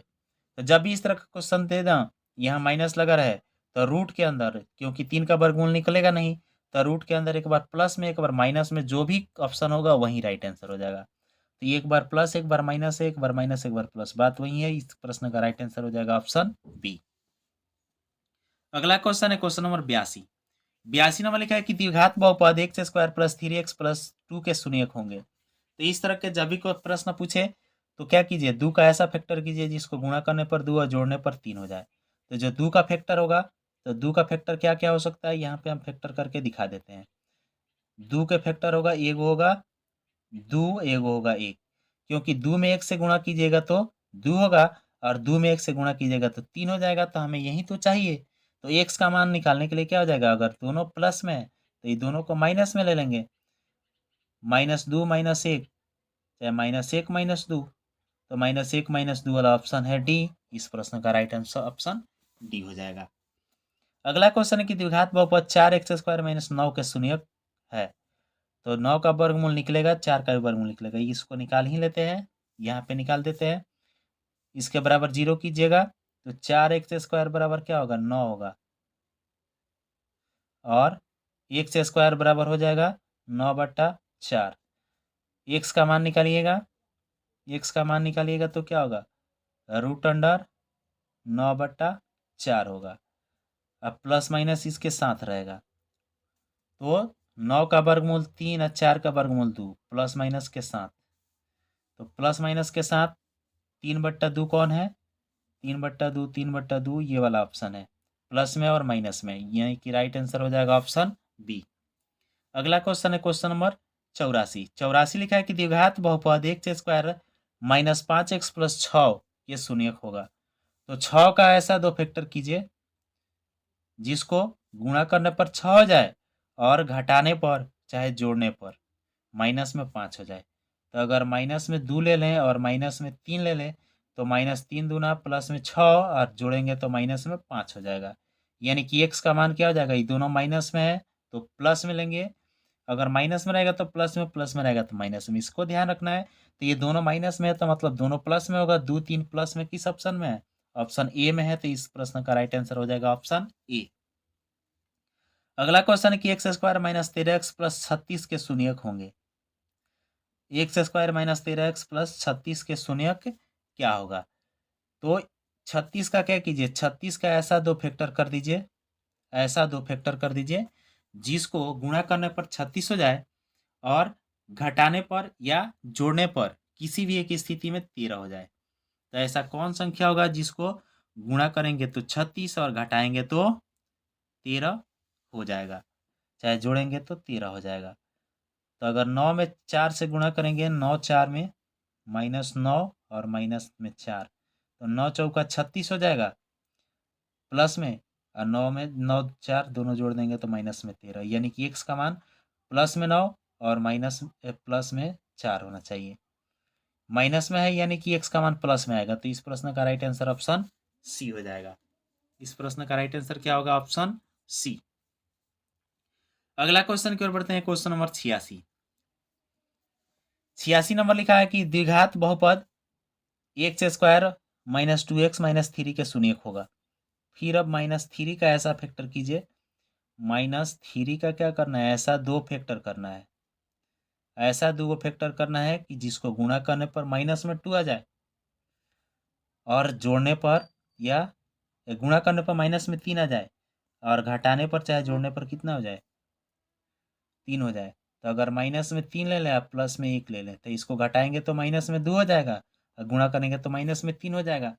तो जब भी इस तरह का क्वेश्चन दे दें, यहाँ माइनस लगा रहे, तो रूट के अंदर, क्योंकि 3 का वर्गमूल निकलेगा नहीं, तो रूट के अंदर एक बार प्लस में एक बार माइनस में जो भी ऑप्शन होगा वही राइट आंसर हो जाएगा। तो एक बार प्लस, एक बार माइनस, एक बार माइनस, एक बार प्लस, बात वही है। इस प्रश्न का राइट आंसर हो जाएगा ऑप्शन बी। अगला क्वेश्चन है क्वेश्चन नंबर 82। 82 नंबर लिखा है कि द्विघात बहुपद x square plus 3x plus 2 के शून्यक होंगे, तो इस तरह के जब भी कोई प्रश्न पूछे तो क्या कीजिए, 2 का ऐसा फैक्टर कीजिए जिसको गुणा करने पर 2 और जोड़ने पर 3 हो जाए। तो जो 2 का फैक्टर होगा, तो 2 का फैक्टर क्या क्या हो सकता है, यहाँ पे हम फैक्टर करके दिखा देते हैं। 2 के फैक्टर होगा, एक होगा 2, एक होगा 1, क्योंकि 2 में 1 से गुणा कीजिएगा तो 2 होगा, और 2 में 1 से गुणा कीजिएगा तो 3 हो जाएगा। तो हमें यही तो चाहिए। तो एक्स का मान निकालने के लिए क्या हो जाएगा, अगर दोनों प्लस में है तो ये दोनों को माइनस में ले लेंगे। -2 -1, चाहे -1 -2, तो -1 -2 वाला ऑप्शन है डी। इस प्रश्न का राइट आंसर ऑप्शन डी हो जाएगा। अगला क्वेश्चन है कि द्विघात बहुपद 4x² - 9 के शून्यक है, तो 9 का वर्गमूल निकलेगा, 4 का भी वर्गमूल निकलेगा। इसको निकाल ही लेते हैं, यहाँ पे निकाल देते हैं। इसके बराबर 0 कीजिएगा, तो 4x² बराबर क्या होगा, 9 होगा, और x² बराबर हो जाएगा 9/4। एक्स का मान निकालिएगा, एक्स का मान निकालिएगा तो क्या होगा, √9/4 होगा। अब प्लस माइनस इसके साथ रहेगा, तो 9 का वर्गमूल 3 और 4 का वर्गमूल 2, प्लस माइनस के साथ, तो प्लस माइनस के साथ 3/2 कौन है, 3/2, 3/2 ये वाला ऑप्शन है, प्लस में और माइनस में, यानी कि राइट आंसर हो जाएगा ऑप्शन बी। अगला क्वेश्चन है क्वेश्चन नंबर 84। 84 लिखा है कि द्विघात बहुपद x² -5x + 6 ये शून्यक होगा, तो 6 का ऐसा दो फैक्टर कीजिए जिसको गुणा करने पर 6 हो जाए, और घटाने पर चाहे जोड़ने पर माइनस में 5 हो जाए। तो अगर माइनस में 2 ले लें और माइनस में 3 ले लें, तो -3 दूना प्लस में 6, और जोड़ेंगे तो माइनस में 5 हो जाएगा। यानी कि x का मान क्या हो जाएगा, ये दोनों माइनस में है तो प्लस में लेंगे, अगर माइनस में रहेगा तो प्लस में रहेगा तो माइनस में। इसको ध्यान रखना है। तो ये दोनों माइनस में है तो मतलब दोनों प्लस में होगा। 2 3 प्लस में किस ऑप्शन में है, ऑप्शन ए में है, तो इस प्रश्न का राइट आंसर हो जाएगा ऑप्शन ए। अगला क्वेश्चन है कि x square minus 13x plus 36 के शून्यक होंगे। X square minus 13x plus 36 के शून्यक क्या होगा? तो 36 का क्या कीजिए, 36 का ऐसा दो फैक्टर कर दीजिए, ऐसा दो फैक्टर कर दीजिए जिसको गुणा करने पर 36 हो जाए और घटाने पर या जोड़ने पर किसी भी एक स्थिति में 13 हो जाए। तो ऐसा कौन संख्या होगा जिसको गुणा करेंगे तो 36 और घटाएंगे तो 13 हो जाएगा, चाहे जोड़ेंगे तो 13 हो जाएगा। तो अगर 9 में 4 से गुणा करेंगे, 9 4 में -9 और माइनस में 4, तो 9 चौका 36 हो जाएगा प्लस में, और 9 में 9 4 दोनों जोड़ देंगे तो माइनस में 13, यानी कि एक्स का मान प्लस में 9 और प्लस में 4 होना चाहिए। माइनस में है यानी कि एक्स का मान प्लस में आएगा, तो इस प्रश्न का राइट आंसर ऑप्शन सी हो जाएगा। इस प्रश्न का राइट आंसर क्या होगा? Option C. अगला क्वेश्चन की ओर बढ़ते हैं, क्वेश्चन नंबर 86। 86 नंबर लिखा है कि द्विघात बहुपद x square minus 2x minus 3 के शून्यक होगा। फिर अब -3 का ऐसा फैक्टर कीजिए, -3 का क्या करना है, ऐसा दो फैक्टर करना है, ऐसा दो फैक्टर करना है कि जिसको गुणा करने पर माइनस में 2 आ जाए और जोड़ने पर या गुणा करने पर माइनस में 3 आ जाए और घटाने पर चाहे जोड़ने पर कितना हो जाए, 3 हो जाए। तो अगर माइनस में 3 ले लें आप प्लस में 1 ले लें, तो इसको घटाएंगे तो माइनस में 2 हो जाएगा और गुणा करेंगे तो माइनस में 3 हो जाएगा।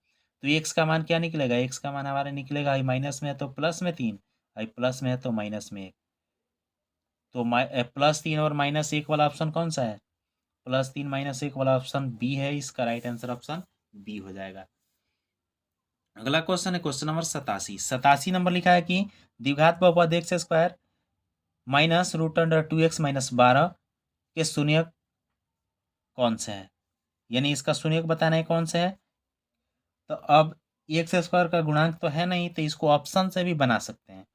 तो एक्स का मान क्या निकलेगा? एक्स का मान हमारा निकलेगा, माइनस में है तो प्लस में 3, प्लस में है तो माइनस में 1। तो +3 और -1 वाला ऑप्शन कौन सा है? +3 -1 वाला ऑप्शन बी है। इसका राइट आंसर ऑप्शन बी हो जाएगा। अगला क्वेश्चन है क्वेश्चन नंबर 87। 87 नंबर लिखा है कि द्विघात बहुपद x square minus √2x minus 12 के शून्यक कौन से है, यानी इसका शून्यक बताना है कौन से है। तो अब एक्स स्क्वायर का गुणांक तो है नहीं, तो इसको ऑप्शन से भी बना सकते हैं।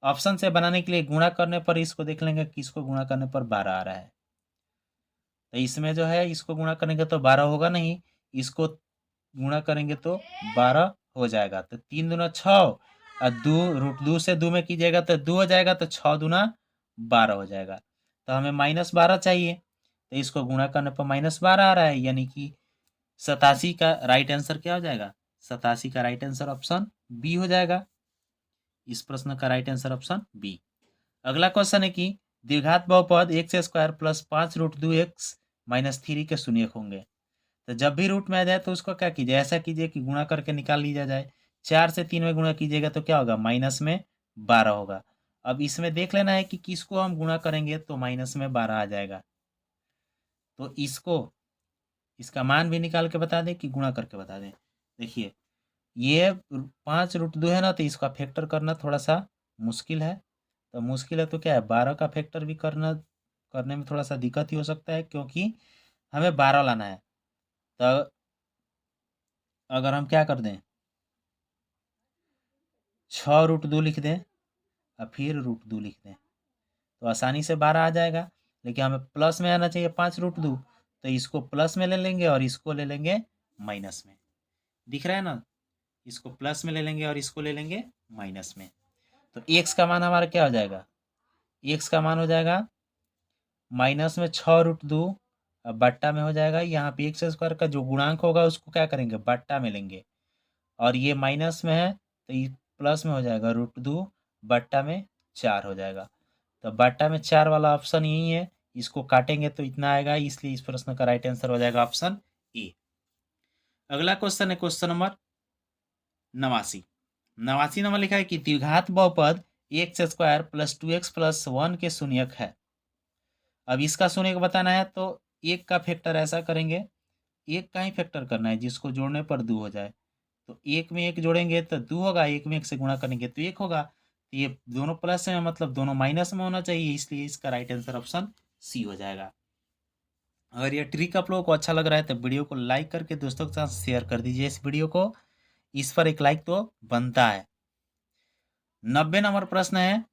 ऑप्शन से बनाने के लिए गुणा करने पर इसको देख लेंगे कि इसको गुणा करने पर 12 आ रहा है, तो इसमें जो है इसको गुणा करेंगे तो 12 होगा नहीं, इसको गुणा करेंगे तो 12 हो जाएगा। तो 3 दूना 6 और 2 √2 से 2 में कीजिएगा तो 2 हो जाएगा, तो 6 दूना 12 हो जाएगा। तो हमें -12 चाहिए, तो इसको गुणा करने पर -12 आ रहा है, यानी कि 87 का राइट आंसर क्या हो जाएगा? 87 का राइट आंसर ऑप्शन बी हो जाएगा। इस प्रश्न का राइट आंसर ऑप्शन बी। अगला क्वेश्चन है कि द्विघात बहुपद x square plus 5√2x minus 3 के शून्यक होंगे। तो जब भी रूट में आ जाए तो उसको क्या कीजिए, ऐसा कीजिए कि गुणा करके निकाल लिया जाए। 4 से 3 में गुणा कीजिएगा तो क्या होगा? माइनस में 12 होगा। अब इसमें देख लेना है कि किसको हम गुणा करेंगे तो माइनस में 12 आ जाएगा। तो इसका मान भी निकाल के बता दें कि गुणा करके बता दें। देखिए ये 5√2 है ना, तो इसका फैक्टर करना थोड़ा सा मुश्किल है। तो मुश्किल है तो क्या है, 12 का फैक्टर भी करने में थोड़ा सा दिक्कत ही हो सकता है, क्योंकि हमें 12 लाना है। तो अगर हम क्या कर दें, 6√2 लिख दें और फिर √2 लिख दें तो आसानी से 12 आ जाएगा। लेकिन हमें प्लस में आना चाहिए 5√2, तो इसको प्लस में ले लेंगे और इसको ले लेंगे माइनस में। दिख रहा है ना, इसको प्लस में ले लेंगे और इसको ले लेंगे माइनस में। तो एक्स का मान हमारा क्या हो जाएगा? एक्स का मान हो जाएगा माइनस में 6√2 बट्टा में हो जाएगा। यहाँ पे एक्स स्क्वायर का जो गुणांक होगा उसको क्या करेंगे, बट्टा में लेंगे, और ये माइनस में है तो ये प्लस में हो जाएगा, √2 बट्टा में 4 हो जाएगा। तो बट्टा में 4 वाला ऑप्शन यही है, इसको काटेंगे तो इतना आएगा, इसलिए इस प्रश्न का राइट आंसर हो जाएगा ऑप्शन ए। अगला क्वेश्चन है क्वेश्चन नंबर 89। 89 नंबर लिखा है कि द्विघात बहुपद x square plus 2x plus 1 के शून्यक है। अब इसका शून्यक बताना है तो एक का फैक्टर ऐसा करेंगे, एक का ही फैक्टर करना है जिसको जोड़ने पर 2 हो जाए। तो एक में एक जोड़ेंगे तो 2 होगा, एक में एक से गुणा करेंगे तो 1 होगा। तो ये दोनों प्लस में मतलब दोनों माइनस में होना चाहिए, इसलिए इसका राइट आंसर ऑप्शन सी हो जाएगा। अगर ये ट्रिक आप लोगों को अच्छा लग रहा है तो वीडियो को लाइक करके दोस्तों के साथ शेयर कर दीजिए इस वीडियो को। इस पर एक लाइक तो बनता है। 90 नंबर प्रश्न है,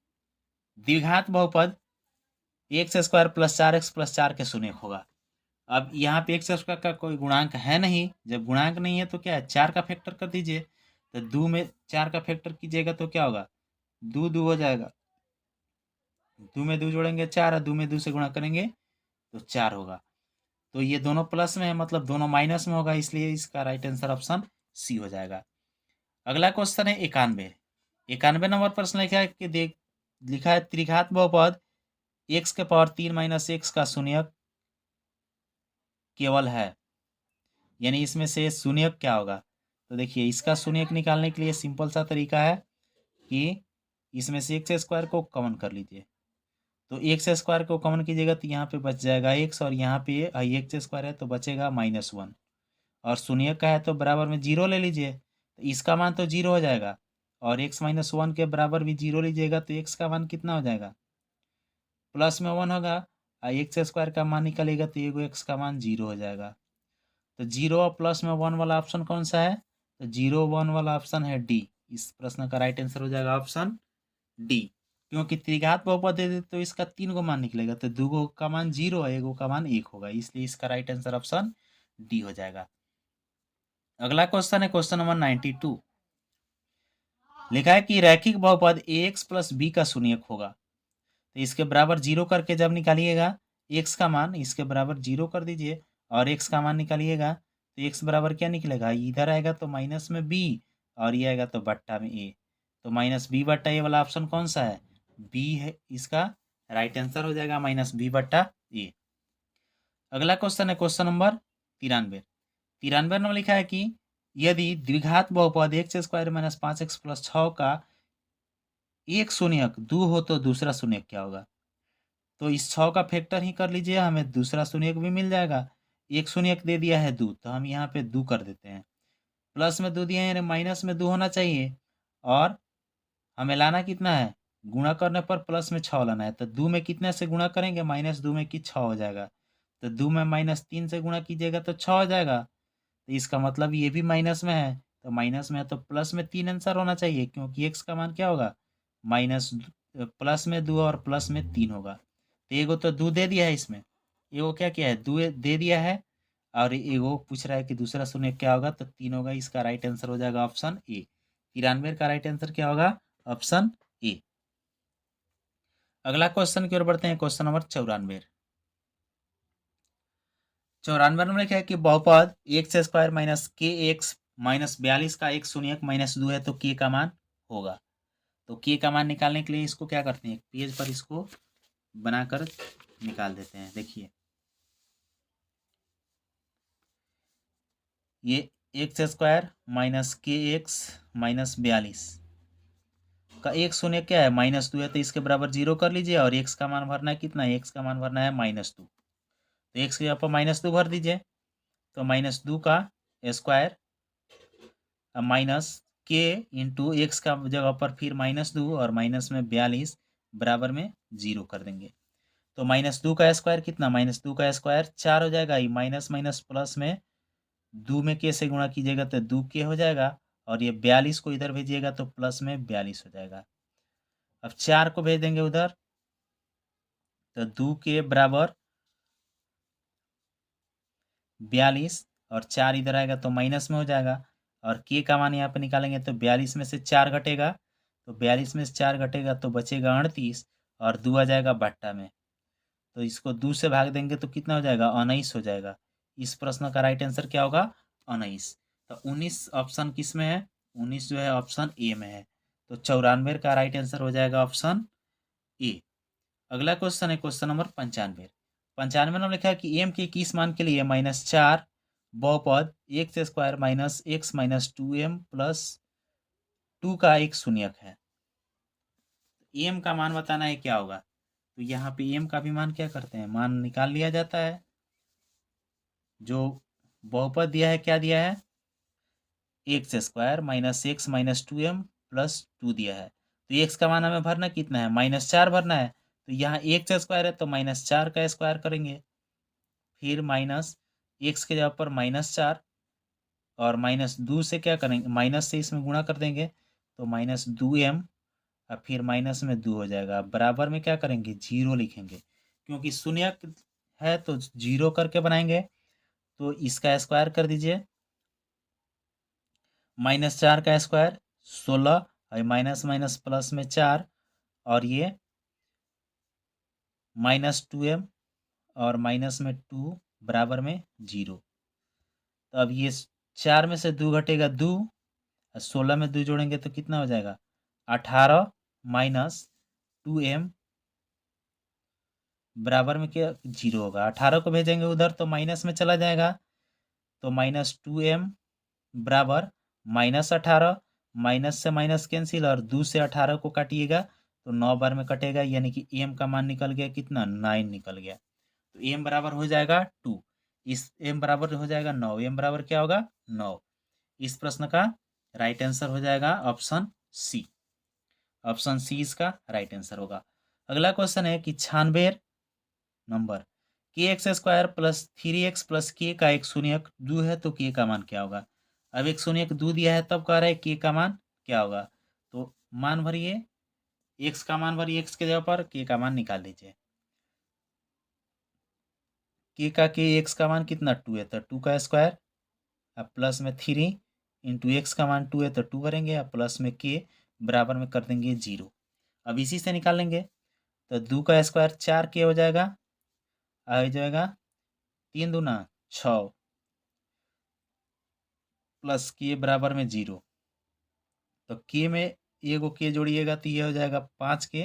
द्विघात बहुपद x square plus 4x plus 4 के शून्यक होगा। अब यहाँ पे एक्स स्क्वायर का कोई गुणांक है नहीं, जब गुणांक नहीं है तो क्या है, 4 का फैक्टर कर दीजिए। तो 2 में 4 का फैक्टर कीजिएगा तो क्या होगा, 2 2 हो जाएगा, दो में दो जोड़ेंगे 4 और दो में दो से गुणा करेंगे तो 4 होगा। तो ये दोनों प्लस में है, मतलब दोनों माइनस में होगा, इसलिए इसका राइट आंसर ऑप्शन सी हो जाएगा। अगला क्वेश्चन है 91। 91 नंबर प्रश्न लिखा है कि देख लिखा है त्रिघात बहुपद x के पावर 3 माइनस एक्स का शून्यक केवल है, यानी इसमें से शून्यक क्या होगा। तो देखिए इसका शून्यक निकालने के लिए सिंपल सा तरीका है कि इसमें से एक्स स्क्वायर को कॉमन कर लीजिए। तो एक्स स्क्वायर को कॉमन कीजिएगा तो यहाँ पे बच जाएगा एक्स, और यहाँ पे एक्स स्क्वायर है तो बचेगा -1, और शून्यक का है तो बराबर में जीरो ले लीजिए, तो इसका मान तो जीरो हो जाएगा, और x माइनस वन के बराबर भी जीरो लीजिएगा तो x का मान कितना हो जाएगा, प्लस में 1 होगा, और एक्स स्क्वायर का मान निकलेगा तो एगो x का मान जीरो हो जाएगा। तो जीरो और प्लस में 1 वाला ऑप्शन कौन सा है, तो 0 1 वाला ऑप्शन है डी। इस प्रश्न का राइट आंसर हो जाएगा ऑप्शन डी, क्योंकि त्रिघात बहुपद दे दे तो इसका 3 गो मान निकलेगा, तो 2 गो का मान 0 है, एगो का मान 1 होगा, इसलिए इसका राइट आंसर ऑप्शन डी हो जाएगा। अगला क्वेश्चन है क्वेश्चन नंबर 92। लिखा है कि रैखिक बहुपद ax प्लस बी का शून्यक होगा, तो इसके बराबर जीरो करके जब निकालिएगा x का मान, इसके बराबर जीरो कर दीजिए और x का मान निकालिएगा तो x बराबर क्या निकलेगा, इधर आएगा तो माइनस में b और ये आएगा तो बट्टा में a, तो माइनस बी बट्टा ए वाला ऑप्शन कौन सा है, बी है, इसका राइट आंसर हो जाएगा माइनस बी बट्टा ए। अगला क्वेश्चन है क्वेश्चन नंबर 93। 93 नंबर लिखा है कि यदि द्विघात बहुपद x square minus 5x plus 6 का एक शून्यक दो हो तो दूसरा शून्यक क्या होगा। तो इस 6 का फैक्टर ही कर लीजिए, हमें दूसरा शून्यक भी मिल जाएगा। एक शून्यक दे दिया है 2, तो हम यहाँ पे 2 कर देते हैं, प्लस में 2 दिए हैं माइनस में 2 होना चाहिए, और हमें लाना कितना है, गुणा करने पर प्लस में 6 लाना है, तो 2 में कितने से गुणा करेंगे, -2 में कि 6 हो जाएगा, तो 2 में -3 से गुणा कीजिएगा तो 6 हो जाएगा, तो इसका मतलब ये भी माइनस में है, तो माइनस में है तो प्लस में 3 आंसर होना चाहिए, क्योंकि एक्स का मान क्या होगा, माइनस प्लस में 2 और प्लस में 3 होगा। तो एगो तो 2 दे दिया है इसमें, एगो क्या किया है 2 दे दिया है, और एगो पूछ रहा है कि दूसरा शून्य क्या होगा, तो 3 होगा, इसका राइट आंसर हो जाएगा ऑप्शन ए। 93 का राइट आंसर क्या होगा, ऑप्शन ए। अगला क्वेश्चन की ओर बढ़ते हैं, क्वेश्चन नंबर 94। 94 नंबर लिखा है कि बहुपद एक्स स्क्वायर माइनस के एक्स माइनस 42 का एक शून्यक -2 है तो के का मान होगा। तो के का मान निकालने के लिए इसको क्या करते हैं, पेज पर इसको बनाकर निकाल देते हैं। देखिए ये एक्स स्क्वायर माइनस के एक्स माइनस 42 का एक शून्य क्या है, -2 है, तो इसके बराबर 0 कर लीजिए, और एक्स का मान भरना है कितना, एक्स का मान भरना है -2, तो एक्स के यहाँ पर -2 भर दीजिए, तो -2 का स्क्वायर माइनस के इंटू एक्स का जगह पर फिर -2 और माइनस में 42 बराबर में 0 कर देंगे, तो -2 का स्क्वायर कितना, -2 का स्क्वायर 4 हो जाएगा, ये माइनस माइनस प्लस में 2 में के से गुणा कीजिएगा तो 2 के हो जाएगा, और ये 42 को इधर भेजिएगा तो प्लस में 42 हो जाएगा। अब 4 को भेज देंगे उधर, तो 2 के बराबर 42 और 4 इधर आएगा तो माइनस में हो जाएगा, और के का मान यहाँ पे निकालेंगे तो 42 में से 4 घटेगा, तो 42 में से 4 घटेगा तो बचेगा 38, और 2 आ जाएगा बट्टा में, तो इसको 2 से भाग देंगे तो कितना हो जाएगा, 19 हो जाएगा। इस प्रश्न का राइट आंसर क्या होगा, 19। तो 19 ऑप्शन किस में है, 19 जो है ऑप्शन ए में है, तो 94 का राइट आंसर हो जाएगा ऑप्शन ए। अगला क्वेश्चन है क्वेश्चन नंबर 95। 95 में लिखा है कि एम के किस मान के लिए -4 बहुपद x square minus x minus 2m plus 2 का एक शून्यक है। एम का मान बताना है क्या होगा, तो यहाँ पे एम का भी मान क्या करते हैं, मान निकाल लिया जाता है। जो बहुपद दिया है क्या दिया है, x square minus x minus 2m plus 2 दिया है, तो एक्स का मान हमें भरना कितना है, -4 भरना है, तो यहाँ एक्स स्क्वायर है तो -4 का स्क्वायर करेंगे, फिर माइनस एक्स के जगह पर -4 और -2 से क्या करेंगे, माइनस से इसमें गुणा कर देंगे तो -2m, और फिर माइनस में 2 हो जाएगा, बराबर में क्या करेंगे 0 लिखेंगे, क्योंकि शून्य है तो 0 करके बनाएंगे, तो इसका स्क्वायर कर दीजिए, -4 का स्क्वायर 16 और माइनस माइनस प्लस में 4, और ये -2m और माइनस में 2 बराबर में 0। तो अब ये 4 में से 2 घटेगा 2 और 16 में 2 जोड़ेंगे तो कितना हो जाएगा 18 माइनस 2m बराबर में क्या 0 होगा। 18 को भेजेंगे उधर तो माइनस में चला जाएगा, तो -2m बराबर -18, माइनस से माइनस कैंसिल और 2 से 18 को काटिएगा तो 9 बार में कटेगा, यानी कि m का मान निकल गया कितना 9 निकल गया। तो m बराबर हो जाएगा 2, इस m बराबर हो जाएगा 9, m बराबर क्या होगा 9। इस प्रश्न का राइट आंसर हो जाएगा ऑप्शन सी। ऑप्शन सी इसका राइट आंसर होगा। अगला क्वेश्चन है कि 96 नंबर के x square plus 3x plus के का एक शून्यक 2 है तो के का मान क्या होगा। अब एक शून्यक 2 दिया है तब कह रहा है के का मान क्या होगा। तो मान भरिए, एक्स का मान भरिए, एक्स के जगह पर के का मान निकाल लीजिए। के एक्स का मान कितना 2 है तो 2 का स्क्वायर, अब प्लस में 3 इंटू एक्स का मान 2 है तो 2 करेंगे, अब प्लस में के बराबर में कर देंगे 0। अब इसी से निकालेंगे तो 2 का स्क्वायर 4 के हो जाएगा, आ जाएगा 3 दूना 6 प्लस के बराबर में 0। तो के में एगो के जोड़िएगा तो ये हो जाएगा 5 के,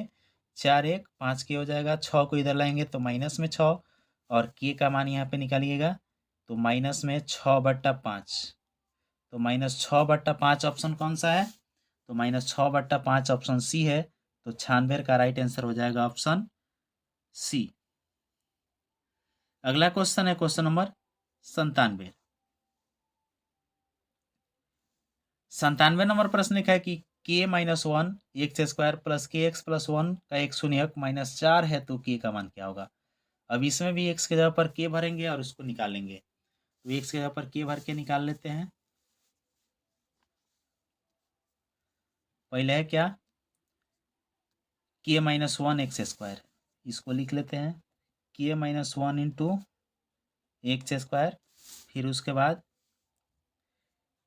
4 1 5 के हो जाएगा, 6 को इधर लाएंगे तो माइनस में 6 और के का मान यहाँ पे निकालिएगा तो माइनस में 6/5। तो -6/5 ऑप्शन कौन सा है, तो -6/5 ऑप्शन सी है। तो 96 का राइट आंसर हो जाएगा ऑप्शन सी। अगला क्वेश्चन है क्वेश्चन नंबर 97। 97 नंबर प्रश्न लिखा है कि k-1 एक्स स्क्वायर प्लस के एक्स प्लस 1 का एक शून्यक -4 है तो के का मान क्या होगा। अब इसमें भी एक्स के जगह पर के भरेंगे और उसको निकालेंगे, तो एक्स के जगह पर के भर के निकाल लेते हैं। पहले है क्या k-1 एक्स स्क्वायर, इसको लिख लेते हैं k-1 इंटू एक्स स्क्वायर, फिर उसके बाद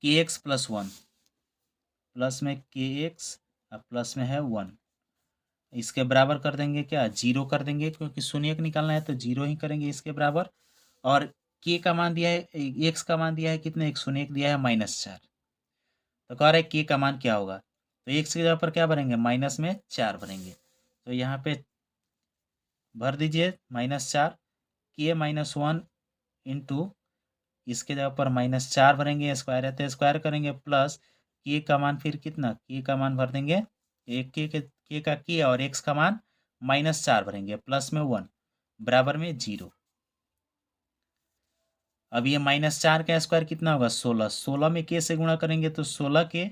के एक्स प्लस 1 प्लस में के एक्स और प्लस में है 1, इसके बराबर कर देंगे क्या 0 कर देंगे, क्योंकि शून्यक निकालना है तो 0 ही करेंगे इसके बराबर। और के का मान दिया है, एक्स का मान दिया है कितने, एक शून्यक दिया है -4, तो कह रहा है के का मान क्या होगा। तो एक्स की जगह पर क्या भरेंगे माइनस में 4 भरेंगे, तो यहाँ पे भर दीजिए -4 k-1 इंटू इसके जगह पर -4 भरेंगे, स्क्वायर है तो स्क्वायर करेंगे, प्लस के का मान फिर कितना, के का मान भर देंगे एक के का के और एक्स का मान -4 भरेंगे, प्लस में 1 बराबर में 0। अब ये -4 का स्क्वायर कितना होगा 16, 16 में के से गुणा करेंगे तो 16 के,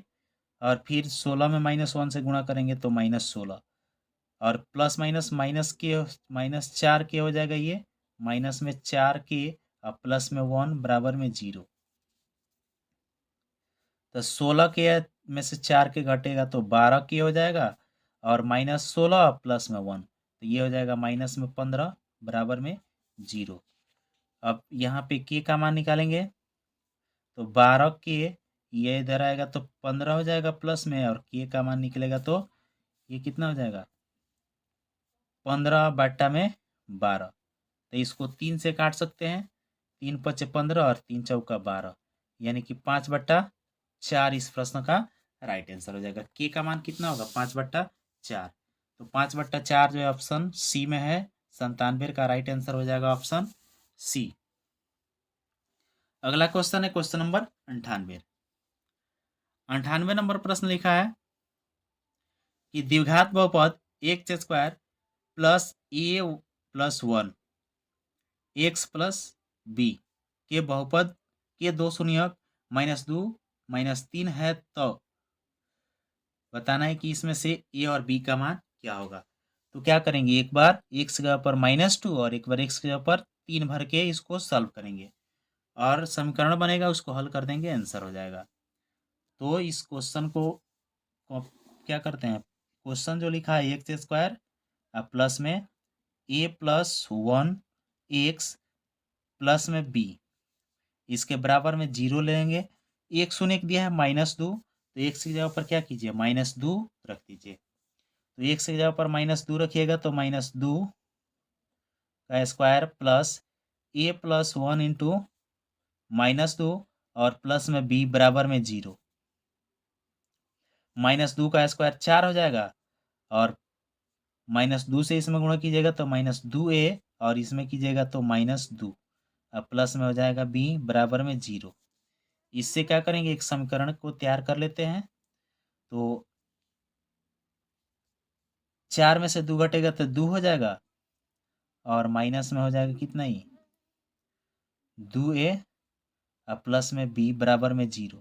और फिर 16 में -1 से गुणा करेंगे तो -16, और प्लस माइनस माइनस के -4 के हो जाएगा, ये माइनस में 4 के और प्लस में 1 बराबर में 0। तो 16 के में से 4 के घटेगा तो 12 के हो जाएगा, और -16 प्लस में 1 तो ये हो जाएगा माइनस में 15 बराबर में 0। अब यहाँ पे के का मान निकालेंगे तो 12 के ये इधर आएगा तो 15 हो जाएगा प्लस में, और के का मान निकलेगा तो ये कितना हो जाएगा 15/12। तो इसको 3 से काट सकते हैं, 3 5 15 और 3 चौका 12, यानी कि 5/4 इस प्रश्न का राइट आंसर हो जाएगा। के का मान कितना होगा 5/4, तो 5/4 जो है ऑप्शन सी में है, 97 का राइट आंसर हो जाएगा ऑप्शन सी। अगला क्वेश्चन है क्वेश्चन नंबर 98। 98 नंबर प्रश्न लिखा है कि द्विघात बहुपद एक्स स्क्वायर प्लस ए प्लस 1 एक्स प्लस बी के बहुपद के दो शून्यक -2 -3 है, तो बताना है कि इसमें से ए और बी का मान क्या होगा। तो क्या करेंगे, एक बार एक्स की जगह पर -2 और एक बार एक्स की जगह पर 3 भर के इसको सॉल्व करेंगे और समीकरण बनेगा, उसको हल कर देंगे, आंसर हो जाएगा। तो इस क्वेश्चन को क्या करते हैं, क्वेश्चन जो लिखा है एक्स स्क्वायर प्लस में ए प्लस 1 एक्स प्लस में बी, इसके बराबर में 0 लेंगे। एक शून्य दिया है -2, तो एक्स की जगह पर क्या कीजिए -2 रख दीजिए। तो एक्स की जगह पर -2 रखिएगा तो -2 का square plus a plus 1 into -2 और प्लस में b बराबर में 0। -2 का स्क्वायर 4 हो जाएगा और -2 से इसमें गुणा कीजिएगा तो -2a और इसमें कीजिएगा तो -2। अब प्लस में हो जाएगा b बराबर में 0। इससे क्या करेंगे, एक समीकरण को तैयार कर लेते हैं। तो 4 में से 2 घटेगा तो 2 हो जाएगा और माइनस में हो जाएगा कितना ही 2a और प्लस में b बराबर में 0।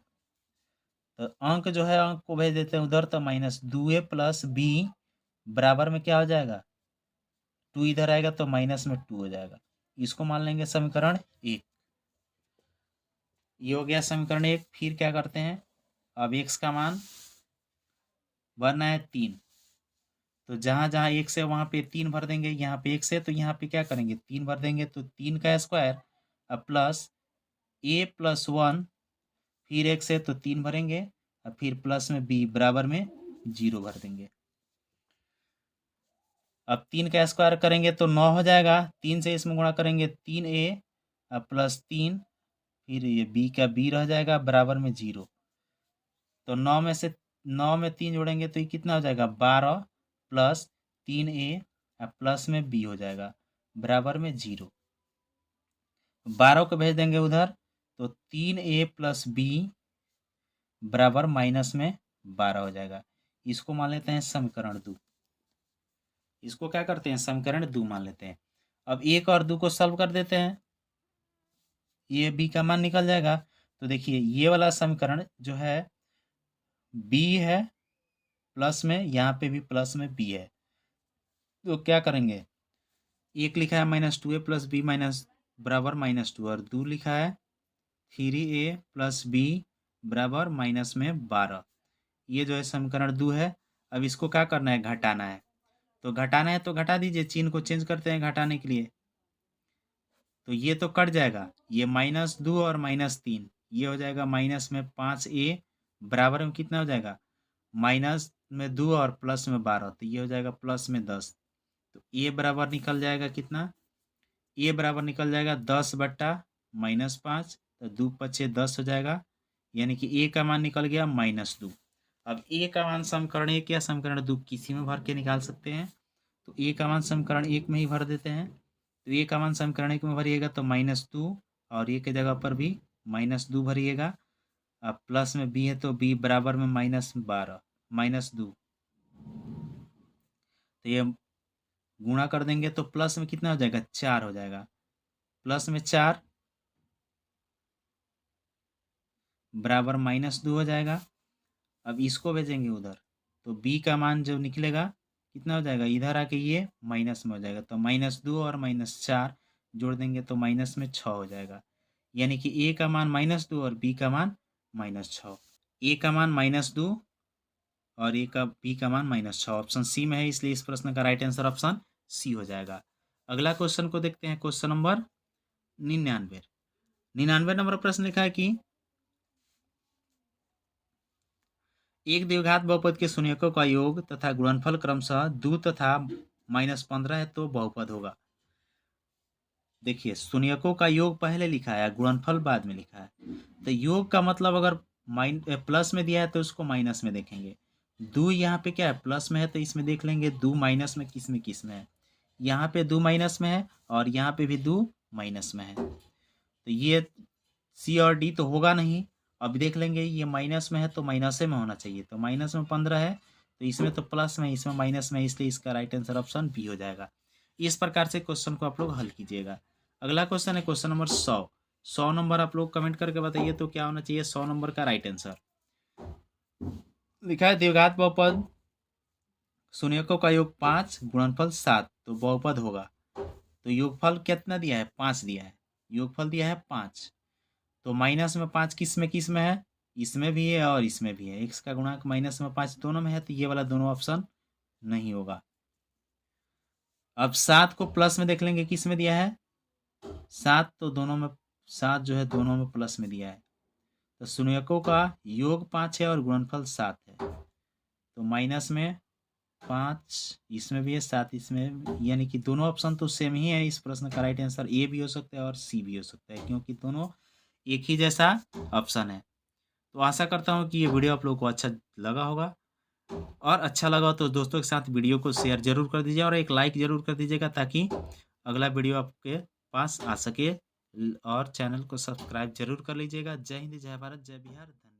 तो अंक जो है अंक को भेज देते हैं उधर, तो -2a प्लस b बराबर में क्या हो जाएगा 2 इधर आएगा तो माइनस में 2 हो जाएगा। इसको मान लेंगे समीकरण 1। ये हो गया समीकरण 1। फिर क्या करते हैं, अब x का मान भरना है 3। तो जहाँ जहाँ 1 से वहाँ पे 3 भर देंगे। यहाँ पे 1 से तो यहाँ पे क्या करेंगे 3 भर देंगे। तो 3 का स्क्वायर अब प्लस a प्लस 1 फिर 1 से तो 3 भरेंगे और फिर प्लस में b बराबर में 0 भर देंगे। अब 3 का स्क्वायर करेंगे तो 9 हो जाएगा। 3 से इसमें गुणा करेंगे 3a और प्लस 3 फिर ये b का b रह जाएगा बराबर में 0। तो 9 में 3 जोड़ेंगे तो ये कितना हो जाएगा 12 प्लस 3a और प्लस में b हो जाएगा बराबर में 0। 12 को भेज देंगे उधर तो 3a प्लस b बराबर माइनस में 12 हो जाएगा। इसको मान लेते हैं समीकरण 2। इसको क्या करते हैं समीकरण 2 मान लेते हैं। अब 1 और 2 को सॉल्व कर देते हैं, ये b का मान निकल जाएगा। तो देखिए ये वाला समीकरण जो है b है प्लस में, यहाँ पे भी प्लस में b है। तो क्या करेंगे, एक लिखा है -2a प्लस b माइनस बराबर -2 और 2 लिखा है 3a प्लस b बराबर माइनस में 12। ये जो है समीकरण 2 है। अब इसको क्या करना है घटाना है। तो घटाना है तो घटा दीजिए, चिन्ह को चेंज करते हैं घटाने के लिए। तो ये तो कट जाएगा, ये -2 और -3 ये हो जाएगा माइनस में 5a बराबर में कितना हो जाएगा माइनस में 2 और प्लस में 12 तो ये हो जाएगा प्लस में 10। तो a बराबर निकल जाएगा कितना, a बराबर निकल जाएगा 10 बट्टा -5 तो 2 पचे 10 हो जाएगा, यानी कि a का मान निकल गया -2। अब a का मान समीकरण 1 या समीकरण 2 किसी में भर के निकाल सकते हैं। तो a का मान समीकरण 1 में ही भर देते हैं। तो a का मान समीकरण 1 में भरिएगा तो -2 और a के जगह पर भी -2 भरिएगा। अब प्लस में b है तो b बराबर में -12 -2। तो ये गुणा कर देंगे तो प्लस में कितना हो जाएगा 4 हो जाएगा। प्लस में 4 बराबर -2 हो जाएगा। अब इसको भेजेंगे उधर तो b का मान जो निकलेगा कितना हो जाएगा, इधर आके ये माइनस में हो जाएगा। तो -2 और -4 जोड़ देंगे तो माइनस में 6 हो जाएगा, यानी कि a का मान -2 और b का मान -6। a का मान -2 और b का मान -6 ऑप्शन सी में है, इसलिए इस प्रश्न का राइट आंसर ऑप्शन सी हो जाएगा। अगला क्वेश्चन को देखते हैं, क्वेश्चन नंबर 99 नंबर प्रश्न लिखा है कि एक द्विघात बहुपद के शून्यकों का योग तथा गुणनफल क्रमशः 2 तथा -15 है तो बहुपद होगा। देखिए शून्यकों का योग पहले लिखा है, गुणनफल बाद में लिखा है। तो योग का मतलब अगर प्लस में दिया है तो उसको माइनस में देखेंगे। 2 यहाँ पे क्या है प्लस में है तो इसमें देख लेंगे 2 माइनस में किस में है। यहाँ पे 2 माइनस में है और यहाँ पे भी 2 माइनस में है। तो ये सी और डी तो होगा नहीं। अब देख लेंगे ये माइनस में है तो माइनस में होना चाहिए। तो माइनस में 15 है तो इसमें तो प्लस में, इसमें माइनस में, इसलिए इसका राइट आंसर ऑप्शन बी हो जाएगा। इस प्रकार से क्वेश्चन को आप लोग हल कीजिएगा। अगला क्वेश्चन है क्वेश्चन नंबर 100 नंबर आप लोग कमेंट करके बताइए तो क्या होना चाहिए 100 नंबर का राइट आंसर। लिखा है द्विघात बहुपद शून्यकों का योग 5 गुणनफल 7 तो बहुपद होगा। तो योगफल कितना दिया है 5 दिया है, योगफल दिया है 5। तो माइनस में 5 किस में है, इसमें भी है और इसमें भी है। x का गुणांक माइनस में 5 दोनों में है तो ये वाला दोनों ऑप्शन नहीं होगा। अब 7 को प्लस में देख लेंगे किस में दिया है 7, तो दोनों में 7 जो है दोनों में प्लस में दिया है। तो शून्यकों का योग 5 है और गुणनफल 7 है। तो माइनस में 5 इसमें भी है, 7 इसमें, यानी कि दोनों ऑप्शन तो सेम ही है। इस प्रश्न का राइट आंसर ए भी हो सकता है और सी भी हो सकता है, क्योंकि दोनों एक ही जैसा ऑप्शन है। तो आशा करता हूँ कि ये वीडियो आप लोगों को अच्छा लगा होगा, और अच्छा लगा हो तो दोस्तों के साथ वीडियो को शेयर ज़रूर कर दीजिए और एक लाइक ज़रूर कर दीजिएगा, ताकि अगला वीडियो आपके पास आ सके। और चैनल को सब्सक्राइब ज़रूर कर लीजिएगा। जय हिंद, जय भारत, जय बिहार। धन्यवाद।